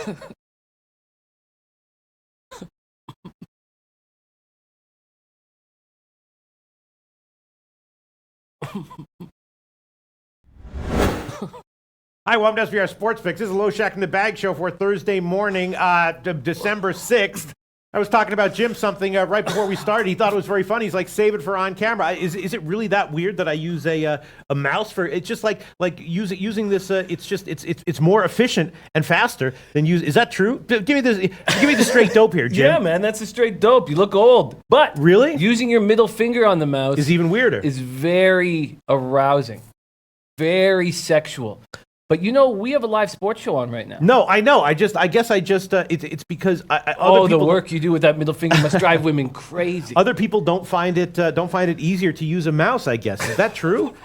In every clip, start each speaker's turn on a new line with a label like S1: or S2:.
S1: Hi, welcome to SBR Sports Picks. This is Low Shack in the Bag show for Thursday morning, December 6th. I was talking about Jim something right before we started. He thought it was very funny. He's like, save it for on camera. Is it really that weird that I use a mouse for? It's just like using this. It's more efficient and faster than use. Is that true? Give me this. Give me the straight dope here, Jim.
S2: Yeah, man, that's a straight dope. You look old, but
S1: really
S2: using your middle finger on the mouse
S1: is even weirder.
S2: Is very arousing, very sexual. But you know, we have a live sports show on right now.
S1: No, I know. It's because
S2: the work you do with that middle finger must drive women crazy.
S1: Other people don't find it easier to use a mouse, I guess. Is that true?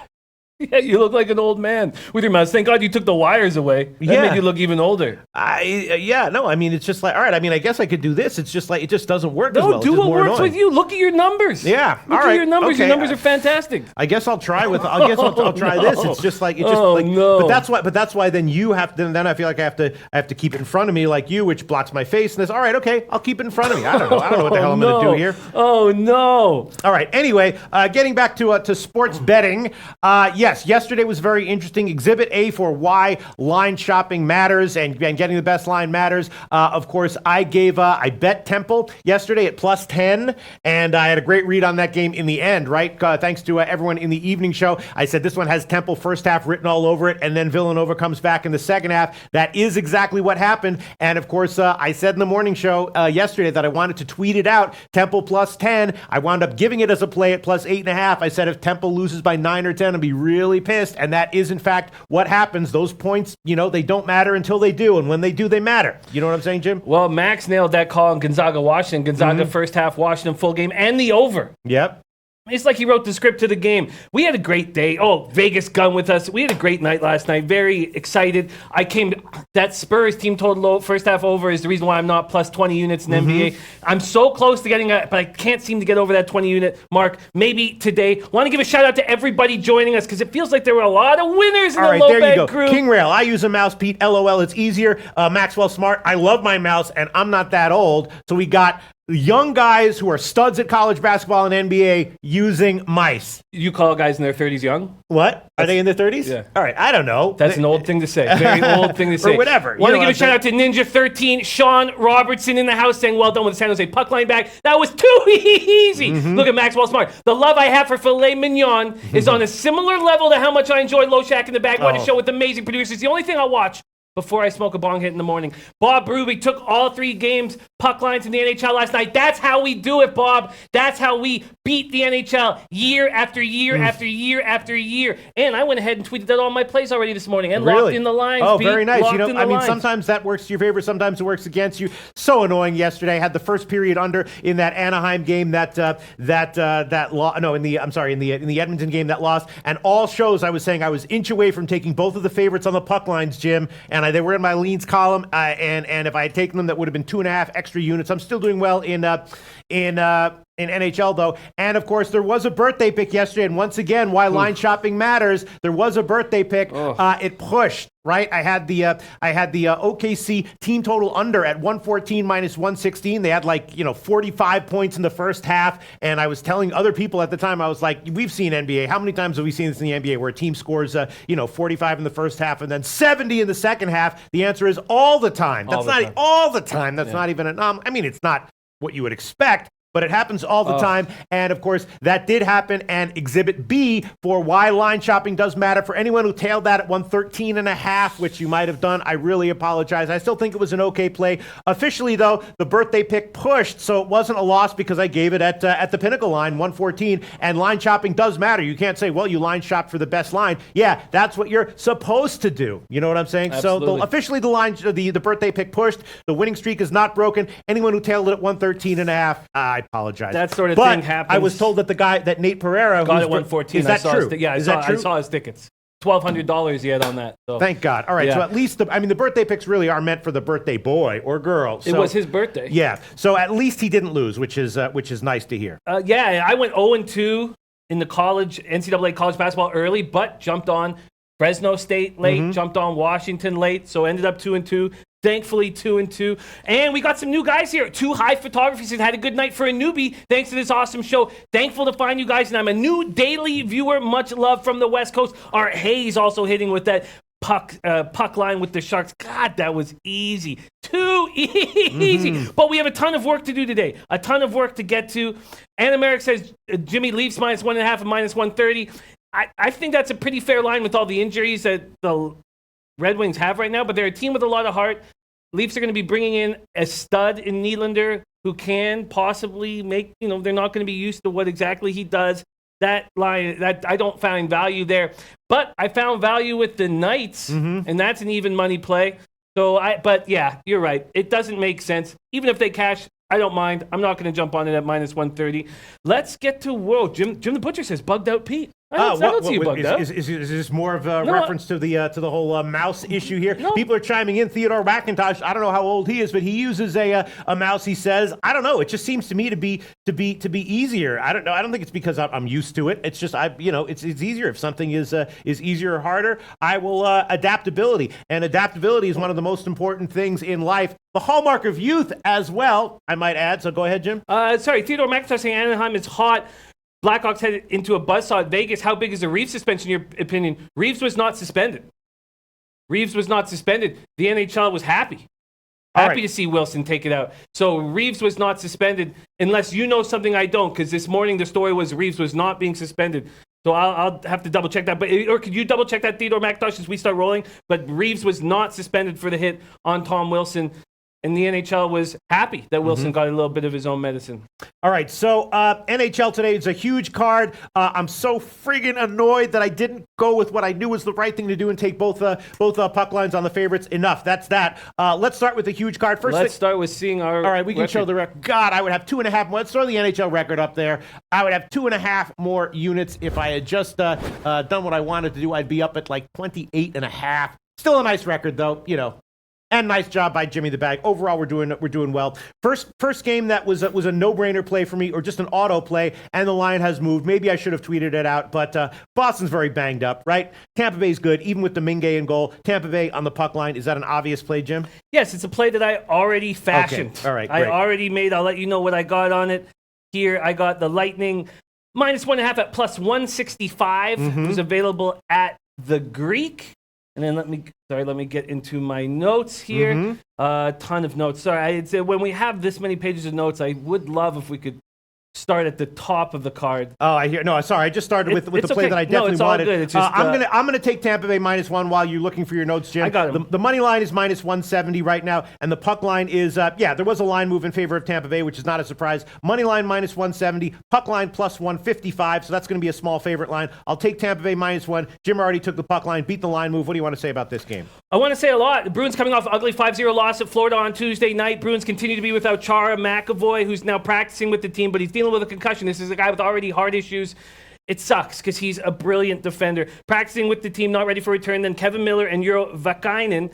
S2: Yeah, you look like an old man with your mouse. Thank God you took the wires away. That made you look even older.
S1: It's just like, all right, I guess I could do this. It's just like, it just doesn't work as well.
S2: No, do what works with you. Look at your numbers.
S1: Yeah,
S2: look at your numbers.
S1: Okay.
S2: Your numbers are fantastic.
S1: I guess I'll try I'll try this. It's just like,
S2: no.
S1: But that's why then you have to, then I feel like I have to keep it in front of me like you, which blocks my face. And this, all right, okay, I'll keep it in front of me. I don't know what the hell I'm going to do here.
S2: Oh, no.
S1: All right, anyway, getting back to sports betting. Yes, yesterday was very interesting. Exhibit A for why line shopping matters and getting the best line matters. Of course, I bet Temple yesterday at +10, and I had a great read on that game in the end, right? Thanks to everyone in the evening show. I said this one has Temple first half written all over it, and then Villanova comes back in the second half. That is exactly what happened. And of course, I said in the morning show yesterday that I wanted to tweet it out, Temple +10. I wound up giving it as a play at +8.5. I said if Temple loses by 9 or 10, I'd be really pissed. And that is, in fact, what happens. Those points, they don't matter until they do. And when they do, they matter. You know what I'm saying, Jim?
S2: Well, Max nailed that call in Gonzaga-Washington. Gonzaga first half, Washington full game, and the over.
S1: Yep.
S2: It's like he wrote the script to the game. We had a great day. Oh, Vegas gun with us. We had a great night last night. Very excited. That Spurs team total first half over is the reason why I'm not +20 units in NBA. I'm so close to getting but I can't seem to get over that 20 unit mark. Maybe today. Want to give a shout out to everybody joining us because it feels like there were a lot of winners in the LoBag crew.
S1: King Rail, I use a mouse, Pete. LOL, it's easier. Maxwell Smart, I love my mouse and I'm not that old. So we got young guys who are studs at college basketball and NBA using mice.
S2: You call guys in their 30s young?
S1: What? Are they in their 30s?
S2: Yeah.
S1: All right, I don't know.
S2: That's an old thing to say. Very old thing to say.
S1: Or whatever.
S2: Want to give a shout out to Ninja 13, Sean Robertson in the house saying, well done with the San Jose puck line back. That was too easy. Look at Maxwell Smart. The love I have for filet mignon is on a similar level to how much I enjoy Low Shack in the Bag. What a show with amazing producers. The only thing I'll watch before I smoke a bong hit in the morning. Bob Ruby took all 3 games, puck lines in the NHL last night. That's how we do it, Bob. That's how we beat the NHL year after year after year after year. And I went ahead and tweeted that on my plays already this morning and locked in the lines.
S1: Oh,
S2: Pete.
S1: very nice.
S2: Lines.
S1: Sometimes that works to your favor. Sometimes it works against you. So annoying yesterday. I had the first period under in that Anaheim game in the Edmonton game that lost. And all shows I was saying I was inch away from taking both of the favorites on the puck lines, Jim. And they were in my leans column, and if I had taken them, that would have been 2.5 extra units. I'm still doing well in NHL, though. And, of course, there was a birthday pick yesterday, and once again, why line shopping matters, there was a birthday pick. It pushed, right? I had the OKC team total under at 114 minus 116. They had 45 points in the first half, and I was telling other people at the time, I was like, we've seen NBA. How many times have we seen this in the NBA where a team scores 45 in the first half and then 70 in the second half? The answer is all the time. That's not all the time. That's not even it's not what you would expect, but it happens all the time. And of course, that did happen. And Exhibit B for why line shopping does matter. For anyone who tailed that at 113.5, which you might have done, I really apologize. I still think it was an okay play. Officially, though, the birthday pick pushed, so it wasn't a loss because I gave it at the Pinnacle line, 114. And line shopping does matter. You can't say, well, you line shop for the best line. Yeah, that's what you're supposed to do. You know what I'm saying?
S2: Absolutely.
S1: So officially, the birthday pick pushed. The winning streak is not broken. Anyone who tailed it at 113.5, I apologize.
S2: That sort of thing happens.
S1: I was told that Nate Pereira
S2: got it 114.
S1: Is that true?
S2: I saw his tickets. $1,200 he had on that. So.
S1: Thank God. All right. So at least the birthday picks really are meant for the birthday boy or girl. So,
S2: it was his birthday.
S1: Yeah. So at least he didn't lose, which is nice to hear.
S2: I went 0-2 in the NCAA college basketball early, but jumped on Fresno State late, jumped on Washington late, so ended up 2-2. Thankfully, 2-2. And we got some new guys here. 2 High Photography said, had a good night for a newbie. Thanks to this awesome show. Thankful to find you guys. And I'm a new daily viewer. Much love from the West Coast. Art Hayes also hitting with that puck line with the Sharks. God, that was easy. Too easy. But we have a ton of work to do today. A ton of work to get to. Anna Merrick says, Jimmy Leafs -1.5 and -130. I think that's a pretty fair line with all the injuries that the Red Wings have right now, but they're a team with a lot of heart. Leafs are going to be bringing in a stud in Nylander who can possibly make, they're not going to be used to what exactly he does. That line, that I don't find value there. But I found value with the Knights, and that's an even money play. But yeah, you're right. It doesn't make sense. Even if they cash, I don't mind. I'm not going to jump on it at -130. Let's get to World. Jim the Butcher says, bugged out Pete. I don't see you bugged out.
S1: Is this more of a reference to the whole mouse issue here? No. People are chiming in. Theodore McIntosh, I don't know how old he is, but he uses a mouse. He says, I don't know. It just seems to me to be easier. I don't know. I don't think it's because I'm used to it. It's just it's easier if something is easier or harder. I will adaptability, and adaptability is one of the most important things in life. The hallmark of youth as well, I might add. So go ahead, Jim.
S2: Sorry, Theodore McIntosh saying Anaheim is hot. Blackhawks headed into a buzzsaw at Vegas. How big is the Reeves suspension, in your opinion? Reeves was not suspended. The NHL was happy. Happy to see Wilson take it out. So Reeves was not suspended, unless you know something I don't, because this morning the story was Reeves was not being suspended. So I'll have to double check that. Or could you double check that, Theodore McIntosh, as we start rolling? But Reeves was not suspended for the hit on Tom Wilson. And the NHL was happy that Wilson got a little bit of his own medicine.
S1: All right, so NHL today is a huge card. I'm so friggin' annoyed that I didn't go with what I knew was the right thing to do and take both puck lines on the favorites. Enough. That's that. Let's start with the huge card.
S2: Let's start with seeing our
S1: All right, we can
S2: record.
S1: show the record. God, I would have 2.5 more. Let's throw the NHL record up there. I would have 2.5 more units. If I had just done what I wanted to do, I'd be up at like 28.5. Still a nice record, though, And nice job by Jimmy the Bag. Overall, we're doing well. First game that was a no-brainer play for me, or just an auto play, and the line has moved. Maybe I should have tweeted it out, but Boston's very banged up, right? Tampa Bay's good, even with the Minge in goal. Tampa Bay on the puck line. Is that an obvious play, Jim?
S2: Yes, it's a play that I already fashioned.
S1: Okay. All right,
S2: I
S1: great.
S2: already made. I'll let you know what I got on it. Here, I got the Lightning -1.5 at +165. It was available at the Greek. And then let me get into my notes here. A ton of notes. Sorry, when we have this many pages of notes, I would love if we could start at the top of the card.
S1: Oh, I hear. No, sorry. I just started with the play
S2: okay.
S1: that I definitely
S2: it's all
S1: wanted.
S2: good. It's just,
S1: I'm gonna take Tampa Bay -1 while you're looking for your notes, Jim.
S2: I got him.
S1: The money line is -170 right now, and the puck line is there was a line move in favor of Tampa Bay, which is not a surprise. Money line -170, puck line +155, so that's going to be a small favorite line. I'll take Tampa Bay -1. Jim already took the puck line, beat the line move. What do you want to say about this game?
S2: I want to say a lot. The Bruins coming off an ugly 5-0 loss at Florida on Tuesday night. Bruins continue to be without Chara McAvoy, who's now practicing with the team, but he's dealing with a concussion. This is a guy with already heart issues. It sucks because he's a brilliant defender. Practicing with the team, not ready for return. Then Kevin Miller and Euro Vakanainen,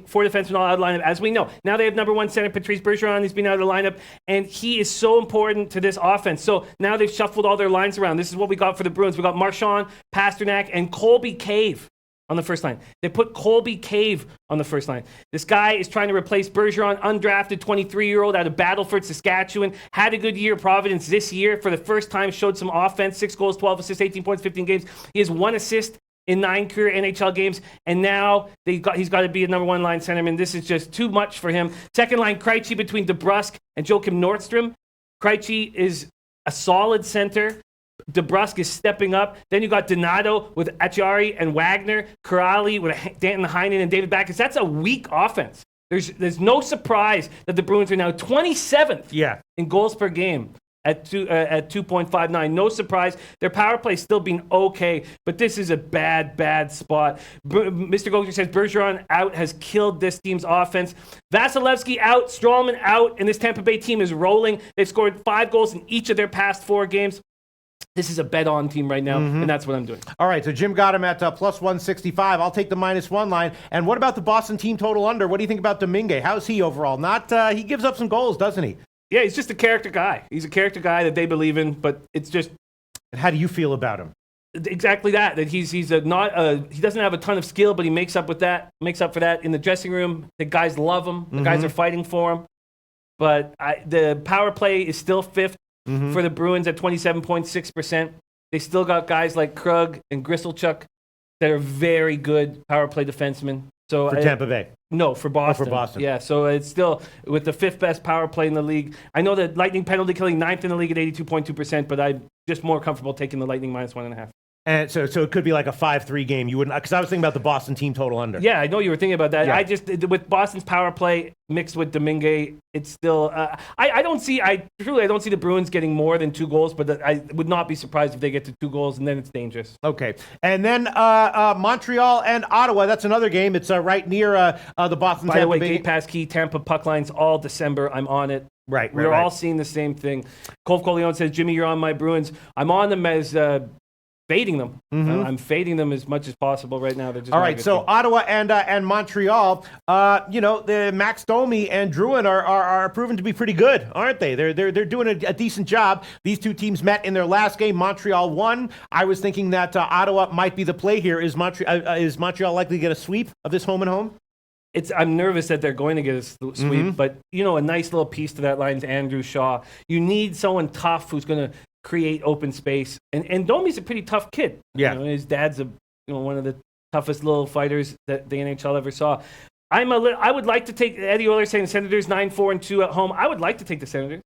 S2: 4 defensemen all out of the lineup, as we know. Now they have number 1 center Patrice Bergeron. He's been out of the lineup, and he is so important to this offense. So now they've shuffled all their lines around. This is what we got for the Bruins. We got Marchand, Pasternak, and Colby Cave on the first line. They put Colby Cave on the first line. This guy is trying to replace Bergeron, undrafted 23-year-old out of Battleford, Saskatchewan. Had a good year at Providence this year. For the first time, showed some offense. 6 goals, 12 assists, 18 points, 15 games. He has 1 assist in 9 career NHL games, and now he's got to be a number 1 line centerman. This is just too much for him. Second line, Krejci between DeBrusk and Joakim Nordstrom. Krejci is a solid center. DeBrusk is stepping up. Then you got Donato with Acciari and Wagner, Corrali with Danton Heinen and David Backes. That's a weak offense. There's no surprise that the Bruins are now 27th in goals per game at 2.59. No surprise. Their power play's still been okay, but this is a bad spot. Mr. Goger says Bergeron out has killed this team's offense. Vasilevsky out, Stralman out, and this Tampa Bay team is rolling. They've scored 5 goals in each of their past 4 games. This is a bet-on team right now, and that's what I'm doing.
S1: All right, so Jim got him at +165. I'll take the -1 line. And what about the Boston team total under? What do you think about Domingue? How's he overall? He gives up some goals, doesn't he?
S2: Yeah, he's just a character guy. He's a character guy that they believe in, but it's just...
S1: And how do you feel about him?
S2: Exactly that. That he doesn't have a ton of skill, but he makes up for that in the dressing room. The guys love him. The guys are fighting for him. But the power play is still fifth for the Bruins at 27.6%. They still got guys like Krug and Grisselchuk that are very good power play defensemen. So
S1: for Tampa Bay.
S2: No, for Boston.
S1: Oh, for Boston.
S2: Yeah, so it's still with the fifth best power play in the league. I know that Lightning penalty killing ninth in the league at 82.2%, but I'm just more comfortable taking the Lightning -1.5.
S1: And so it could be like a 5-3 game. You wouldn't, because I was thinking about the Boston team total under.
S2: Yeah, I know you were thinking about that.
S1: Yeah.
S2: I just, with Boston's power play mixed with Domingue, it's still. I don't see the Bruins getting more than 2 goals, but I would not be surprised if they get to 2 goals, and then it's dangerous.
S1: Okay, and then Montreal and Ottawa. That's another game. It's right near the Boston.
S2: By the way, Gate Pass Key, Tampa puck lines all December. I'm on it.
S1: Right.
S2: We're all seeing the same thing. Cole Corleone says, Jimmy, you're on my Bruins. I'm on them as. Fading them. I'm fading them as much as possible right now. They're just
S1: all right. So Ottawa and Montreal, the Max Domi and Drouin are proven to be pretty good, aren't they? They're doing a decent job. These two teams met in their last game. Montreal won. I was thinking that Ottawa might be the play here. Is Montreal likely to get a sweep of this home and home?
S2: I'm nervous that they're going to get a sweep, but a nice little piece to that line is Andrew Shaw. You need someone tough who's going to create open space, and Domi's a pretty tough kid.
S1: Yeah,
S2: his dad's one of the toughest little fighters that the NHL ever saw. I would like to take Eddie Oiler saying Senators 9-4-2 at home. I would like to take the Senators.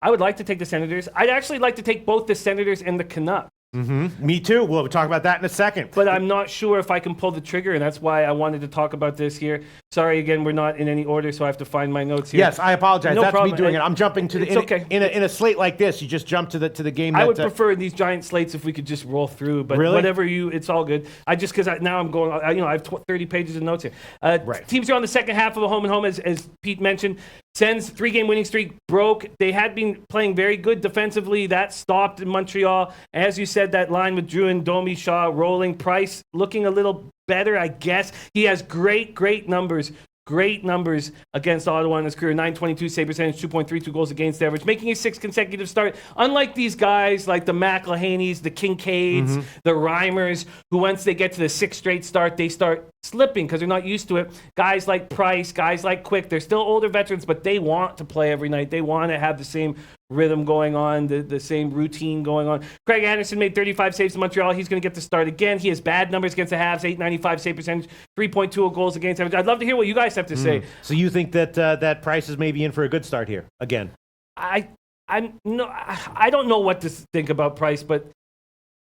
S2: I'd actually like to take both the Senators and the Canucks.
S1: Me too. We'll talk about that in a second.
S2: But I'm not sure if I can pull the trigger, and that's why I wanted to talk about this here. Sorry, again, we're not in any order, so I have to find my notes here.
S1: Yes, I apologize.
S2: No
S1: That's
S2: problem.
S1: me doing it. I'm jumping to
S2: It's okay.
S1: In a slate like this. You just jump to the game.
S2: I would prefer these giant slates if we could just roll through, but
S1: really?
S2: It's all good. Because now I'm going. I have 30 pages of notes here.
S1: Right.
S2: Teams are on the second half of a home and home, as Pete mentioned. Sens 3-game winning streak broke. They had been playing very good defensively. That stopped in Montreal. As you said, that line with Drouin, Domi, Shaw rolling. Price looking a little better, I guess. He has great numbers. Great numbers against Ottawa in his career. .922 save percentage, 2.32 goals against average, making his 6th consecutive start. Unlike these guys like the McElhaney's, the Kincaids, the Reimers, who once they get to the 6th straight start, they start slipping because they're not used to it. Guys like Price, guys like Quick, they're still older veterans, but they want to play every night. They want to have the same rhythm going on, the same routine going on. Craig Anderson made 35 saves in Montreal. He's going to get the start again. He has bad numbers against the Habs, .895 save percentage, 3.2 goals against average. I'd love to hear what you guys have to say.
S1: So you think that Price is maybe in for a good start here again?
S2: I don't know what to think about Price, but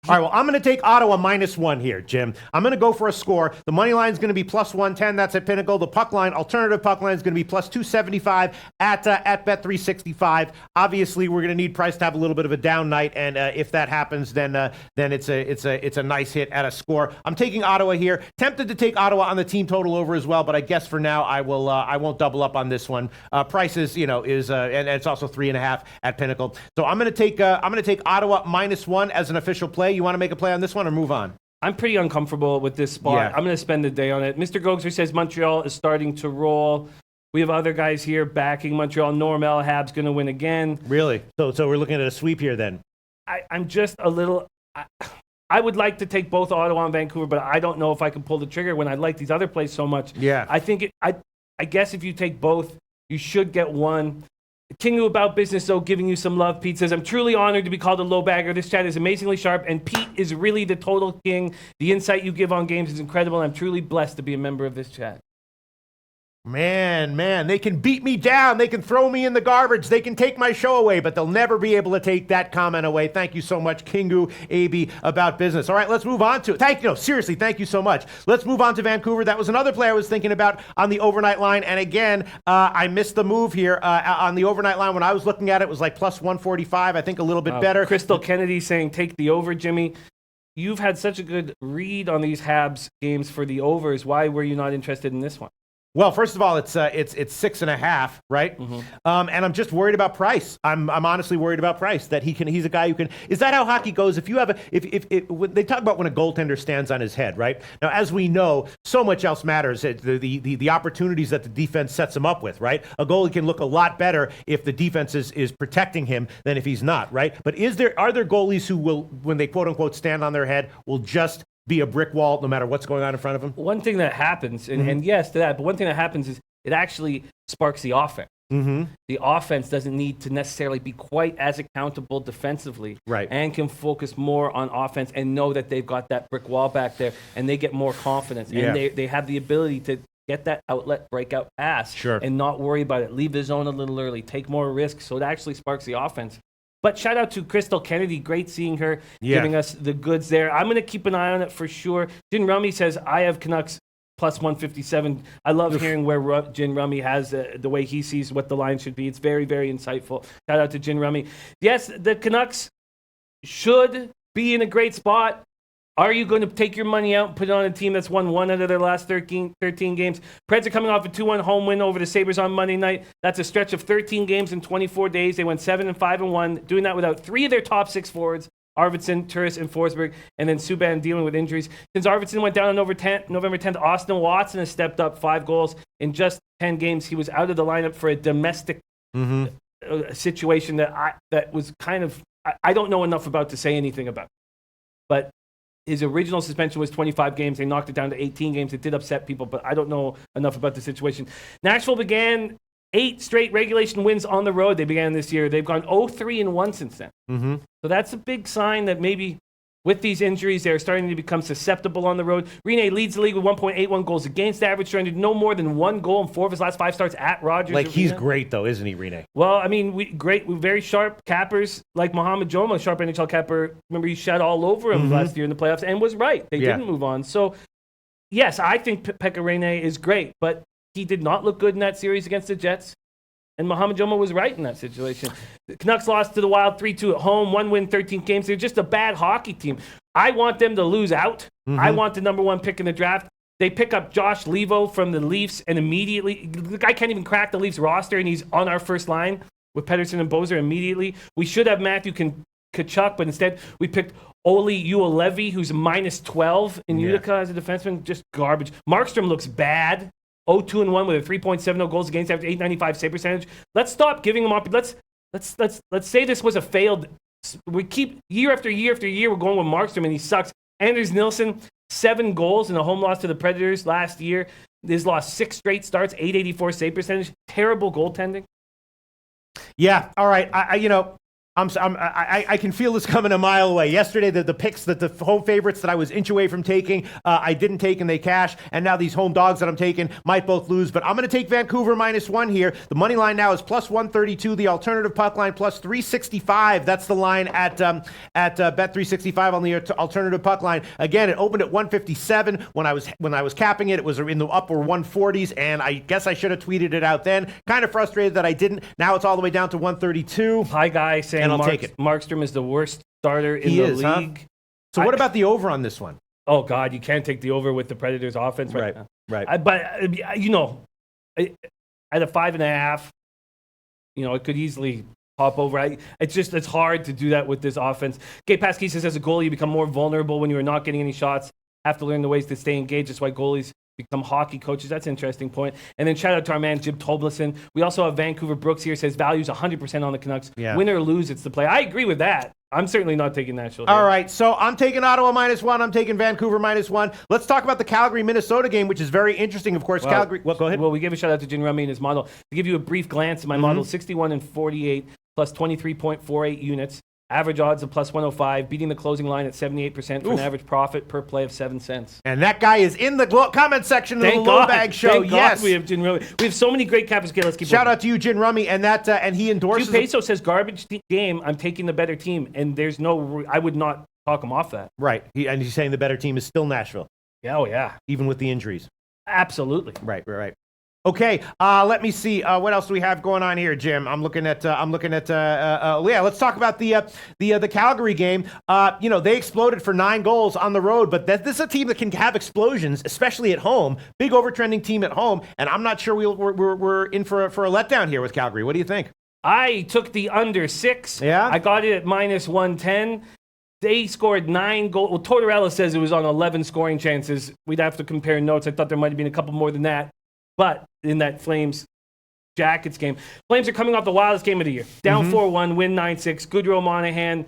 S1: all right, well, I'm going to take Ottawa -1 here, Jim. I'm going to go for a score. The money line is going to be +110. That's at Pinnacle. The puck line, alternative puck line, is going to be +275 at Bet365. Obviously, we're going to need Price to have a little bit of a down night, and if that happens, then it's a nice hit at a score. I'm taking Ottawa here. Tempted to take Ottawa on the team total over as well, but I guess for now I won't double up on this one. Price is and it's also 3.5 at Pinnacle. So I'm going to take Ottawa -1 as an official play. You want to make a play on this one or move on?
S2: I'm pretty uncomfortable with this spot.
S1: Yeah.
S2: I'm going to spend the day on it. Mr. Gogser says Montreal is starting to roll. We have other guys here backing Montreal. Normal Hab's going to win again.
S1: Really? So we're looking at a sweep here then?
S2: I'm just a little... I would like to take both Ottawa and Vancouver, but I don't know if I can pull the trigger when I like these other plays so much.
S1: Yeah.
S2: I guess if you take both, you should get one. Kingu about business, though, giving you some love. Pete says, I'm truly honored to be called a low-bagger. This chat is amazingly sharp, and Pete is really the total king. The insight you give on games is incredible, and I'm truly blessed to be a member of this chat.
S1: Man, they can beat me down. They can throw me in the garbage. They can take my show away, but they'll never be able to take that comment away. Thank you so much, Kingu AB about business. All right, let's move on to it. Seriously, thank you so much. Let's move on to Vancouver. That was another play I was thinking about on the overnight line. And again, I missed the move here on the overnight line. When I was looking at it, it was like +145. I think a little bit better.
S2: Crystal Kennedy saying, take the over, Jimmy. You've had such a good read on these Habs games for the overs. Why were you not interested in this one?
S1: Well, first of all, it's 6.5, right?
S2: Mm-hmm.
S1: And I'm just worried about Price. I'm honestly worried about Price that he's a guy who can. Is that how hockey goes? If you have when they talk about when a goaltender stands on his head, right? Now, as we know, so much else matters. The opportunities that the defense sets him up with, right? A goalie can look a lot better if the defense is protecting him than if he's not, right? But are there goalies who will, when they quote unquote stand on their head, will just be a brick wall no matter what's going on in front of them?
S2: One thing that happens, and yes to that, but one thing that happens is it actually sparks the offense.
S1: Mm-hmm.
S2: The offense doesn't need to necessarily be quite as accountable defensively,
S1: right?
S2: And can focus more on offense and know that they've got that brick wall back there, and they get more confidence, and they have the ability to get that outlet breakout pass, and not worry about it. Leave the zone a little early, take more risks, so it actually sparks the offense. But shout out to Crystal Kennedy. Great seeing her, giving us the goods there. I'm going to keep an eye on it for sure. Jin Rummy says, I have Canucks plus 157. I love hearing where Jin Rummy has the way he sees what the line should be. It's very, very insightful. Shout out to Jin Rummy. Yes, the Canucks should be in a great spot. Are you going to take your money out and put it on a team that's won 1 out of their last 13 games? Preds are coming off a 2-1 home win over the Sabres on Monday night. That's a stretch of 13 games in 24 days. They went 7-5-1, doing that without 3 of their top 6 forwards, Arvidsson, Turris, and Forsberg, and then Subban dealing with injuries. Since Arvidsson went down on November 10th, Austin Watson has stepped up 5 goals in just 10 games. He was out of the lineup for a domestic situation that was kind of, I don't know enough about to say anything about. But his original suspension was 25 games. They knocked it down to 18 games. It did upset people, but I don't know enough about the situation. Nashville began 8 straight regulation wins on the road. They began this year. They've gone 0-3-1 since then.
S1: Mm-hmm.
S2: So that's a big sign that maybe with these injuries, they're starting to become susceptible on the road. Rene leads the league with 1.81 goals against average, trying to no more than 1 goal in 4 of his last 5 starts at Rogers Arena.
S1: He's great, though, isn't he, Rene?
S2: Well, I mean, we're very sharp cappers, like Mohamed Joma, sharp NHL capper. Remember, he shat all over him last year in the playoffs and was right. They didn't move on. So, yes, I think Pekka Rinne is great, but he did not look good in that series against the Jets. And Mohamed Joma was right in that situation. The Canucks lost to the Wild 3-2 at home, 1 win, 13 games. They're just a bad hockey team. I want them to lose out. I want the number 1 pick in the draft. They pick up Josh Levo from the Leafs, and immediately, the guy can't even crack the Leafs roster, and he's on our first line with Pettersson and Bozer immediately. We should have Matthew Tkachuk, but instead we picked Oli Uolevi, who's minus 12 in Utica as a defenseman. Just garbage. Markstrom looks bad. 0-2-1 with a 3.70 goals against after 895 save percentage. Let's stop giving him up. Let's say this was a failed. We keep year after year after year. We're going with Markstrom and he sucks. Anders Nilsson, 7 goals in a home loss to the Predators last year. He's lost 6 straight starts, 884 save percentage. Terrible goaltending.
S1: Yeah. All right. I can feel this coming a mile away. Yesterday, the picks, the home favorites that I was inch away from taking, I didn't take and they cash. And now these home dogs that I'm taking might both lose. But I'm going to take Vancouver -1 here. The money line now is plus 132. The alternative puck line plus 365. That's the line at Bet365 on the alternative puck line. Again, it opened at 157 when I was capping it. It was in the upper 140s, and I guess I should have tweeted it out then. Kind of frustrated that I didn't. Now it's all the way down to 132.
S2: Hi, guy saying.
S1: And I'll take it.
S2: Markstrom is the worst starter in the league. Huh?
S1: So what about the over on this one?
S2: Oh, God, you can't take the over with the Predators offense right now.
S1: Right.
S2: But, at a 5.5, it could easily pop over. It's hard to do that with this offense. Gabe Pasquis says, as a goalie, you become more vulnerable when you are not getting any shots. Have to learn the ways to stay engaged. That's why goalies become hockey coaches. That's an interesting point. And then shout out to our man, Jim Tobleson. We also have Vancouver Brooks here, says values 100% on the Canucks. Yeah. Win or lose, it's the play. I agree with that. I'm certainly not taking Nashville.
S1: All right, so I'm taking Ottawa -1. I'm taking Vancouver -1. Let's talk about the Calgary-Minnesota game, which is very interesting. Of course, Calgary. Well, go ahead.
S2: Well, we give a shout out to Jin Rummy and his model. To give you a brief glance at my model, 61 and 48 plus 23.48 units. Average odds of plus 105, beating the closing line at 78% for an average profit per play of 7 cents.
S1: And that guy is in the comment section of the LoBag show.
S2: Thank God we have Jin Rummy. We have so many great cappers. Okay, let's keep
S1: Shout out to you, Jin Rummy, and he endorses.
S2: Hugh Peso says garbage game. I'm taking the better team, and I would not talk him off that.
S1: Right, and he's saying the better team is still Nashville.
S2: Yeah, oh yeah,
S1: even with the injuries.
S2: Absolutely.
S1: Right. Okay, let me see. What else do we have going on here, Jim? I'm looking at. Yeah, let's talk about the Calgary game. They exploded for 9 goals on the road, but this is a team that can have explosions, especially at home. Big overtrending team at home, and I'm not sure we're in for a letdown here with Calgary. What do you think?
S2: I took the under 6.
S1: Yeah?
S2: I got it at minus 110. They scored 9 goals. Well, Tortorella says it was on 11 scoring chances. We'd have to compare notes. I thought there might have been a couple more than that. But in that Flames-Jackets game, Flames are coming off the wildest game of the year. Down 4-1, win 9-6. Goodrow, Monahan,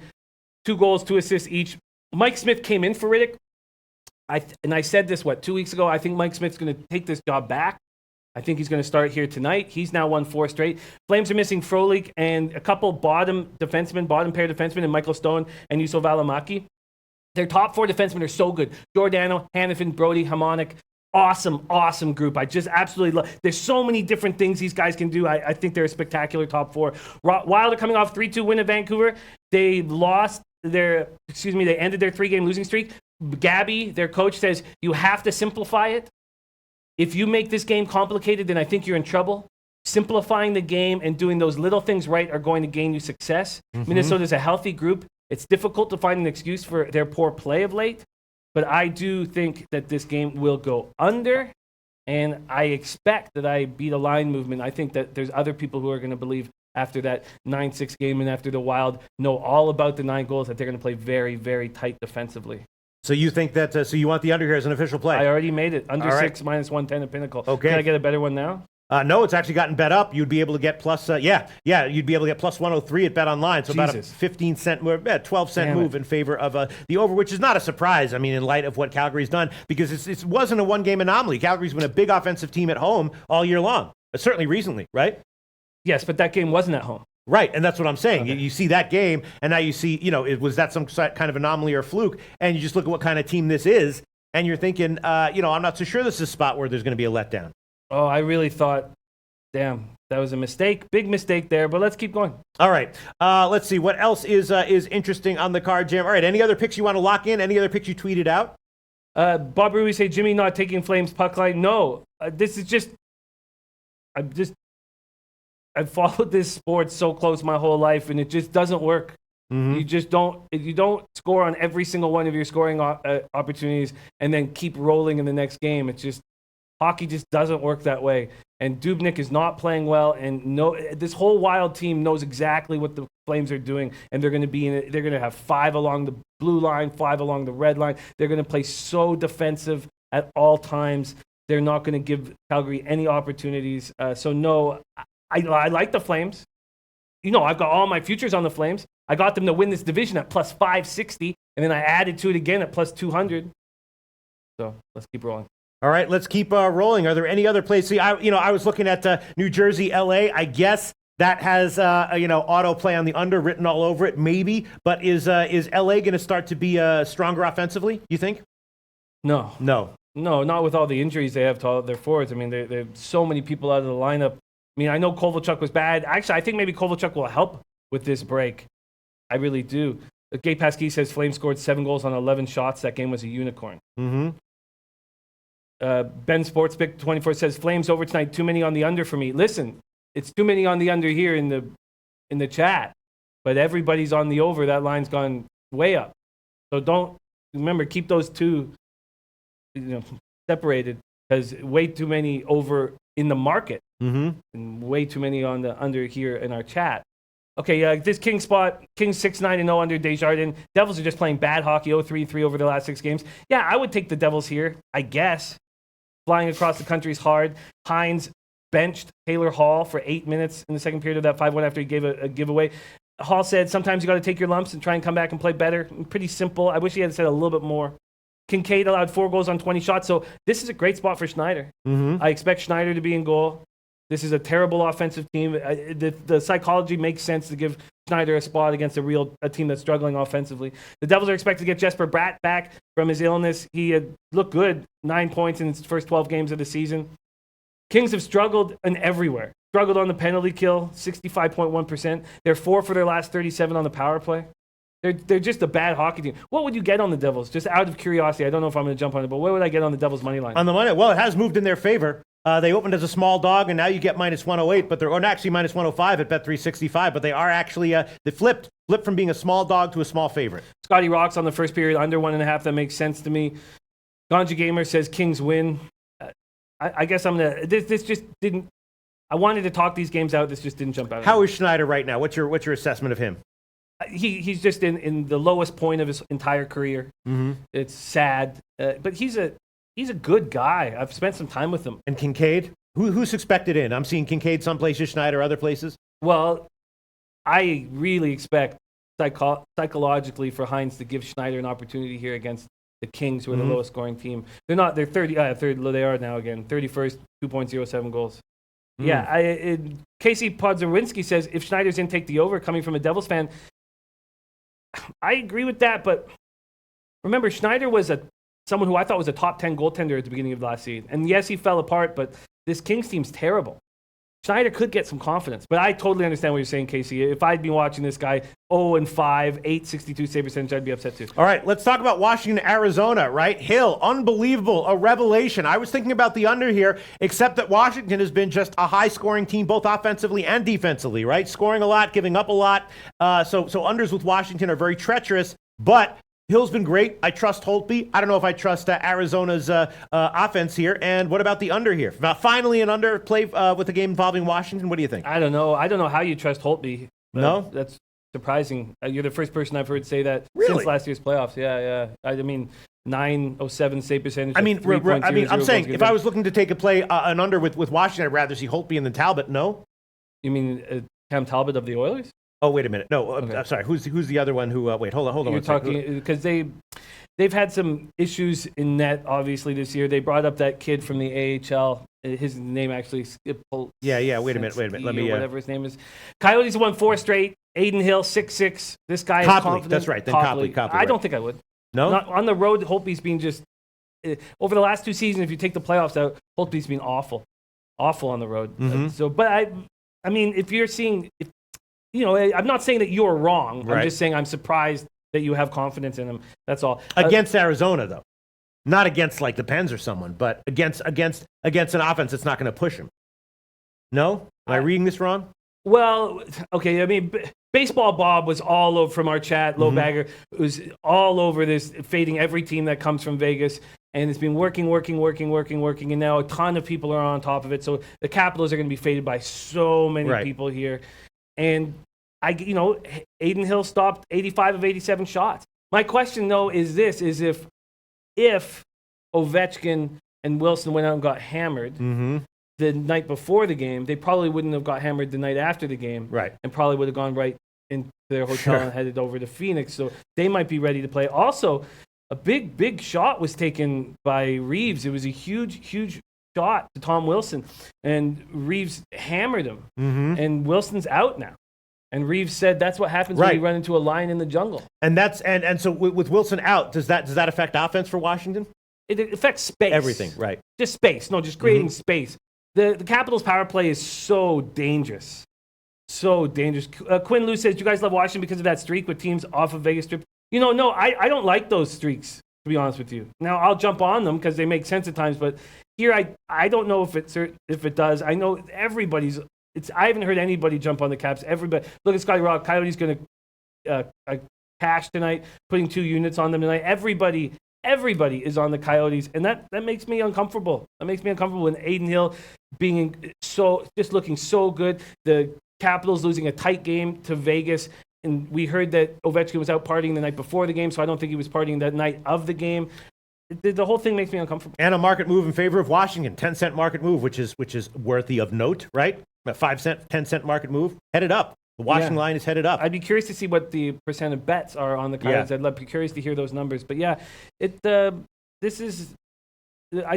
S2: 2 goals, 2 assists each. Mike Smith came in for Riddick. I said this, 2 weeks ago? I think Mike Smith's going to take this job back. I think he's going to start here tonight. He's now won 4 straight. Flames are missing Frolik and a couple bottom pair defensemen, in Michael Stone and Yusuf Alamaki. Their top 4 defensemen are so good. Giordano, Hannafin, Brody, Hamonic. Awesome group. I just absolutely love. There's so many different things these guys can do. I think they're a spectacular top 4. Wild are coming off 3-2 win at Vancouver. They ended their 3-game losing streak. Gabby, their coach, says you have to simplify it. If you make this game complicated, then I think you're in trouble. Simplifying the game and doing those little things right are going to gain you success. Minnesota's a healthy group. It's difficult to find an excuse for their poor play of late. But I do think that this game will go under, and I expect that I beat a line movement. I think that there's other people who are going to believe after that 9-6 game and after the Wild know all about the 9 goals that they're going to play very, very tight defensively.
S1: So you think that? So you want the under here as an official play?
S2: I already made it. Under
S1: all
S2: 6 minus 110 at Pinnacle.
S1: Okay.
S2: Can I get a better one now?
S1: No, it's actually gotten bet up. You'd be able to get plus, you'd be able to get plus 103 at Bet Online. So about a 15-cent, 12-cent move in favor of the over, which is not a surprise. I mean, in light of what Calgary's done, because it wasn't a one-game anomaly. Calgary's been a big offensive team at home all year long, certainly recently, right?
S2: Yes, but that game wasn't at home.
S1: Right, and that's what I'm saying.
S2: Okay.
S1: You see that game, and now you see, was that some kind of anomaly or fluke? And you just look at what kind of team this is, and you're thinking, I'm not so sure this is a spot where there's going to be a letdown.
S2: Oh, I really thought, damn, that was a mistake. Big mistake there, but let's keep going.
S1: All right. Let's see. What else is interesting on the card, Jim? All right. Any other picks you want to lock in? Any other picks you tweeted out?
S2: Bob Ruiz say Jimmy not taking Flames puck line. No, this is just. I've followed this sport so close my whole life, and it just doesn't work. You just don't. You don't score on every single one of your scoring opportunities and then keep rolling in the next game. It's just hockey just doesn't work that way. And Dubnyk is not playing well, and this whole Wild team knows exactly what the Flames are doing, and they're going to be in it. They're going to have 5 along the blue line, 5 along the red line. They're going to play so defensive at all times. They're not going to give Calgary any opportunities. So no, I like the Flames. I've got all my futures on the Flames. I got them to win this division at plus 560, and then I added to it again at plus 200. So let's keep rolling.
S1: All right, let's keep rolling. Are there any other places? See, I was looking at New Jersey, LA. I guess that has auto play on the under written all over it, maybe. But is LA going to start to be stronger offensively? You think?
S2: No, not with all the injuries they have to all their forwards. I mean, they have so many people out of the lineup. I mean, I know Kovalchuk was bad. Actually, I think maybe Kovalchuk will help with this break. I really do. Gabe Pasquis says Flames scored 7 goals on 11 shots. That game was a unicorn. Ben Sportsbook 24 says Flames over tonight. Too many on the under for me. Listen, it's too many on the under here in the chat, but everybody's on the over. That line's gone way up. So keep those two separated, because way too many over in the market and way too many on the under here in our chat. Okay, this King spot, Kings 6-9-0 under Desjardins. Devils are just playing bad hockey, 0-3-3 over the last 6 games. Yeah, I would take the Devils here, I guess. Flying across the country is hard. Hines benched Taylor Hall for 8 minutes in the second period of that 5-1 after he gave a giveaway. Hall said, sometimes you got to take your lumps and try and come back and play better. Pretty simple. I wish he had said a little bit more. Kincaid allowed 4 goals on 20 shots, so this is a great spot for Schneider. I expect Schneider to be in goal. This is a terrible offensive team. The psychology makes sense to give Schneider a spot against a team that's struggling offensively. The Devils are expected to get Jesper Bratt back from his illness. He had looked good, 9 points in his first 12 games of the season. Kings have struggled everywhere. Struggled on the penalty kill, 65.1%. They're 4 for their last 37 on the power play. They're just a bad hockey team. What would you get on the Devils? Just out of curiosity, I don't know if I'm going to jump on it, but what would I get on the Devils' money line?
S1: On the money? Well, it has moved in their favor. They opened as a small dog, and now you get minus 108, but they're actually minus 105 at Bet365, but they are actually, they flipped from being a small dog to a small favorite.
S2: Scotty Rocks on the first period, under 1.5. That makes sense to me. Ganja Gamer says Kings win. I guess I'm going to, this just didn't, I wanted to talk these games out. This just didn't jump out.
S1: How is Schneider right now? What's your assessment of him?
S2: He's just in the lowest point of his entire career. Mm-hmm. It's sad, but he's a good guy. I've spent some time with him.
S1: And Kincaid? Who's expected in? I'm seeing Kincaid some places, Schneider other places.
S2: Well, I really expect psychologically for Hines to give Schneider an opportunity here against the Kings, who are the lowest scoring team. They're not. They're third. They are now again 31st, 2.07 goals. Yeah, Casey Podzawinski says if Schneider's in, take the over. Coming from a Devils fan, I agree with that. But remember, Schneider was someone who I thought was a top 10 goaltender at the beginning of last season. And yes, he fell apart, but this Kings team's terrible. Schneider could get some confidence, but I totally understand what you're saying, Casey. If I'd been watching this guy 0-5, 862 save percentage, I'd be upset too.
S1: All right, let's talk about Washington, Arizona, right? Hill, unbelievable, a revelation. I was thinking about the under here, except that Washington has been just a high-scoring team, both offensively and defensively, right? Scoring a lot, giving up a lot. So unders with Washington are very treacherous, but Hill's been great. I trust Holtby. I don't know if I trust Arizona's offense here. And what about the under here? Finally an under play with a game involving Washington. What do you think?
S2: I don't know. I don't know how you trust Holtby.
S1: No?
S2: That's surprising. You're the first person I've heard say that
S1: Really?
S2: since last year's playoffs. Yeah. I mean, 907 save percentage.
S1: I'm saying if I was looking to take a play an under with Washington, I'd rather see Holtby than Talbot. No?
S2: You mean Cam Talbot of the Oilers?
S1: Oh, wait a minute. No,
S2: Okay.
S1: I'm sorry. Who's the other one who? Wait, hold on.
S2: You're talking because they've had some issues in net. Obviously, this year they brought up that kid from the AHL. His name actually skipped.
S1: Yeah. Wait a minute. Let me.
S2: Whatever his name is. Coyotes won 4 straight. Aiden Hill 6'6". This guy is
S1: Copley.
S2: confident.
S1: That's right. Then Copley.
S2: I don't think I would.
S1: No.
S2: Not on the road. Holtby's been just over the last 2 seasons. If you take the playoffs out, Holtby's been awful on the road.
S1: Mm-hmm.
S2: But I mean, if you're seeing. I'm not saying that you're wrong.
S1: Right.
S2: I'm just saying I'm surprised that you have confidence in him. That's all.
S1: Against Arizona, though. Not against like the Pens or someone, but against an offense that's not going to push him. No? Am I reading this wrong?
S2: Well, okay. I mean, Baseball Bob was all over from our chat. LoBagger was all over this, fading every team that comes from Vegas. And it's been working. And now a ton of people are on top of it. So the Capitals are going to be faded by so many people here. And Aiden Hill stopped 85 of 87 shots. My question, though, is this: if Ovechkin and Wilson went out and got hammered the night before the game, they probably wouldn't have got hammered the night after the game,
S1: right? And
S2: probably would have gone right into their hotel and headed over to Phoenix. So they might be ready to play. Also, a big shot was taken by Reeves. It was a huge shot to Tom Wilson, and Reeves hammered him. And Wilson's out now. And Reeves said that's what happens when you run into a lion in the jungle.
S1: And that's and so with Wilson out, does that affect offense for Washington?
S2: It affects space.
S1: Everything, right?
S2: Just space. No, just creating space. The Capitals' power play is so dangerous. So dangerous. Quinn Lou says, do you guys love Washington because of that streak with teams off of Vegas Strip? No, I don't like those streaks, to be honest with you. Now, I'll jump on them because they make sense at times, but here I don't know if it does. I know everybody's... I haven't heard anybody jump on the Caps. Everybody, look at Scotty Rock. Coyotes going to cash tonight, putting 2 units on them tonight. Everybody is on the Coyotes, and that makes me uncomfortable. That makes me uncomfortable. And Aiden Hill being just looking so good. The Capitals losing a tight game to Vegas, and we heard that Ovechkin was out partying the night before the game, so I don't think he was partying that night of the game. The whole thing makes me uncomfortable.
S1: And a market move in favor of Washington, 10-cent market move, which is worthy of note, right? A 5-cent, 10-cent market move, headed up. The Washington line is headed up.
S2: I'd be curious to see what the percent of bets are on the Coyotes. I'd be curious to hear those numbers. But yeah, I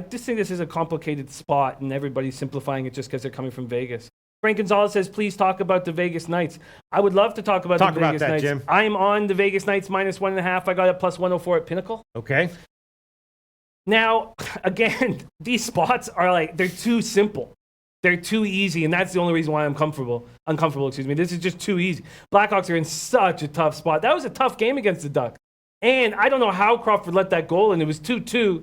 S2: just think this is a complicated spot, and everybody's simplifying it just because they're coming from Vegas. Frank Gonzalez says, please talk about the Vegas Knights. I would love to talk about the Vegas Knights. Jim. I'm on the Vegas Knights minus 1.5. I got it plus 104 at Pinnacle.
S1: Okay.
S2: Now, again, these spots are they're too simple. They're too easy, and that's the only reason why I'm uncomfortable. This is just too easy. Blackhawks are in such a tough spot. That was a tough game against the Ducks. And I don't know how Crawford let that goal in. It was 2-2.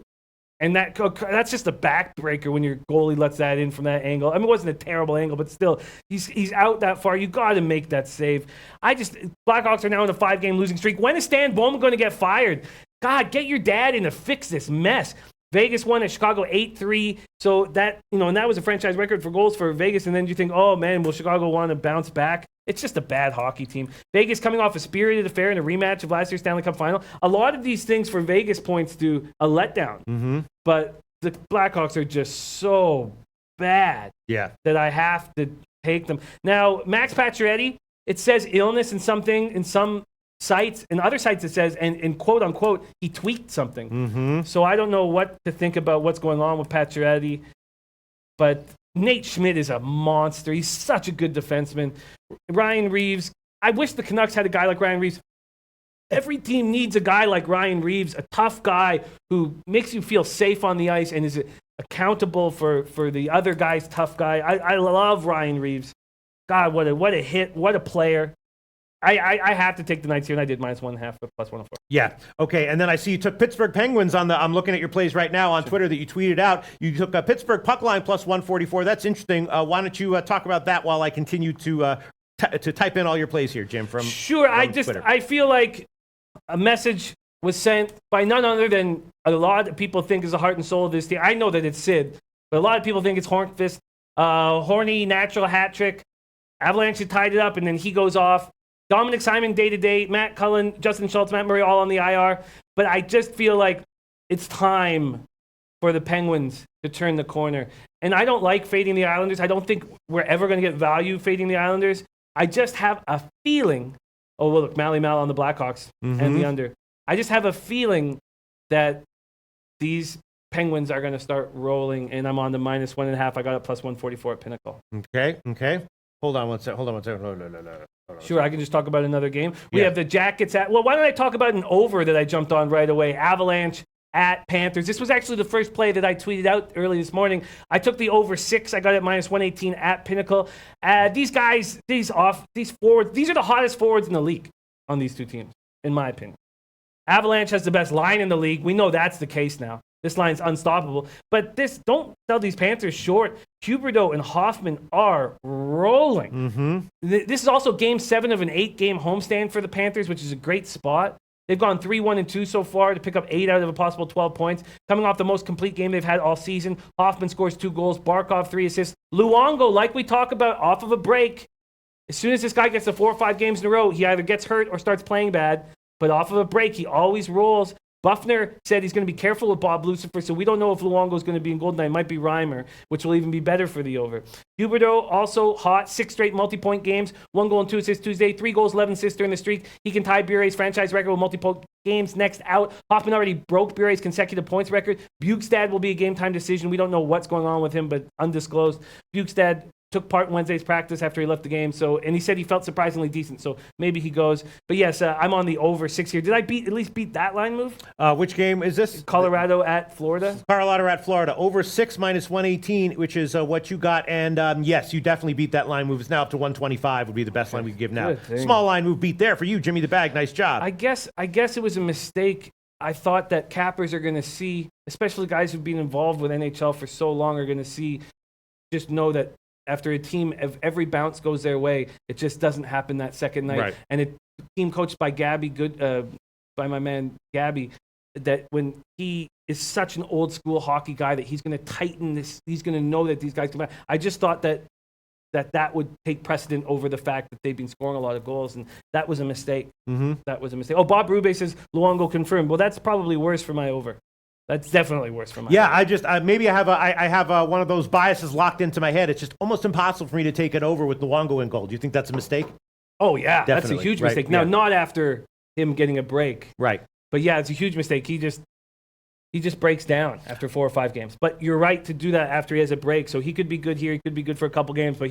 S2: And that's just a backbreaker when your goalie lets that in from that angle. I mean, it wasn't a terrible angle, but still, he's out that far. You got to make that save. Blackhawks are now in a 5-game losing streak. When is Stan Bowman going to get fired? God, get your dad in to fix this mess. Vegas won at Chicago 8-3. So that, and that was a franchise record for goals for Vegas. And then you think, oh man, will Chicago want to bounce back? It's just a bad hockey team. Vegas coming off a spirited affair in a rematch of last year's Stanley Cup final. A lot of these things for Vegas points to a letdown.
S1: Mm-hmm.
S2: But the Blackhawks are just so bad that I have to take them. Now, Max Pacioretty, it says illness in some sites. In other sites it says, and quote unquote, he tweaked something.
S1: Mm-hmm.
S2: So I don't know what to think about what's going on with Pacioretty. But Nate Schmidt is a monster. He's such a good defenseman. Ryan Reeves. I wish the Canucks had a guy like Ryan Reeves. Every team needs a guy like Ryan Reeves, a tough guy who makes you feel safe on the ice and is accountable for the other guy's tough guy. I love Ryan Reeves. God, what a hit. What a player. I have to take the Knights here, and I did -1.5, but +104.
S1: Yeah. Okay. And then I see you took Pittsburgh Penguins I'm looking at your plays right now on Twitter that you tweeted out. You took a Pittsburgh puck line +144. That's interesting. Why don't you talk about that while I continue to type in all your plays here, Jim?
S2: Sure.
S1: Twitter.
S2: I feel like a message was sent by none other than a lot of people think is the heart and soul of this team. I know that it's Sid, but a lot of people think it's Hornqvist. Horny natural hat trick. Avalanche tied it up, and then he goes off. Dominic Simon day-to-day, Matt Cullen, Justin Schultz, Matt Murray all on the IR. But I just feel like it's time for the Penguins to turn the corner. And I don't like fading the Islanders. I don't think we're ever going to get value fading the Islanders. I just have a feeling, oh, well, look, Mally Mal on the Blackhawks and the under. I just have a feeling that these Penguins are going to start rolling, and I'm on the -1.5. I got it +144 at Pinnacle.
S1: Okay. Hold on one second.
S2: Sure, I can just talk about another game. We have the Jackets at... Well, why don't I talk about an over that I jumped on right away? Avalanche at Panthers. This was actually the first play that I tweeted out early this morning. I took the over 6. I got it -118 at Pinnacle. These guys, these forwards, these are the hottest forwards in the league on these two teams, in my opinion. Avalanche has the best line in the league. We know that's the case now. This line's unstoppable. But don't sell these Panthers short. Huberdeau and Hoffman are rolling.
S1: Mm-hmm.
S2: This is also Game 7 of an 8-game homestand for the Panthers, which is a great spot. They've gone 3-1-2 so far to pick up 8 out of a possible 12 points. Coming off the most complete game they've had all season. Hoffman scores 2 goals. Barkov 3 assists. Luongo, like we talk about, off of a break. As soon as this guy gets to 4 or 5 games in a row, he either gets hurt or starts playing bad. But off of a break, he always rolls. Buffner said he's going to be careful with Bob Lucifer, so we don't know if Luongo is going to be in Golden Knight. It might be Reimer, which will even be better for the over. Huberdeau also hot, 6 straight multi-point games, 1 goal and 2 assists Tuesday, 3 goals, 11 assists during the streak. He can tie Bure's franchise record with multi-point games next out. Hoffman already broke Bure's consecutive points record. Bukestad will be a game-time decision. We don't know what's going on with him, but undisclosed. Bukestad took part in Wednesday's practice after he left the game, and he said he felt surprisingly decent, so maybe he goes. But yes, I'm on the over 6 here. Did I at least beat that line move?
S1: Which game is this?
S2: Colorado at Florida.
S1: Colorado at Florida. Over 6 -118, which is what you got. And yes, you definitely beat that line move. It's now up to 125 would be the best line we could give now. Small line move beat there for you, Jimmy the Bag. Nice job.
S2: I guess it was a mistake. I thought that cappers are going to see, especially guys who've been involved with NHL for so long, are going to just know that after a team, if every bounce goes their way, it just doesn't happen that second night.
S1: Right.
S2: And a team coached by by my man Gabby, that when he is such an old school hockey guy that he's going to tighten this, he's going to know that these guys come back. I just thought that would take precedent over the fact that they've been scoring a lot of goals, and that was a mistake.
S1: Mm-hmm.
S2: That was a mistake. Oh, Bob Rube says Luongo confirmed. Well, that's probably worse for my over. That's definitely worse for my over.
S1: I have one of those biases locked into my head. It's just almost impossible for me to take it over with Luongo in goal. Do you think that's a mistake?
S2: Oh, yeah.
S1: Definitely.
S2: That's a huge
S1: Right.
S2: mistake. Now, not after him getting a break.
S1: Right.
S2: But yeah, it's a huge mistake. He just breaks down after 4 or 5 games. But you're right to do that after he has a break. So he could be good here. He could be good for a couple games, but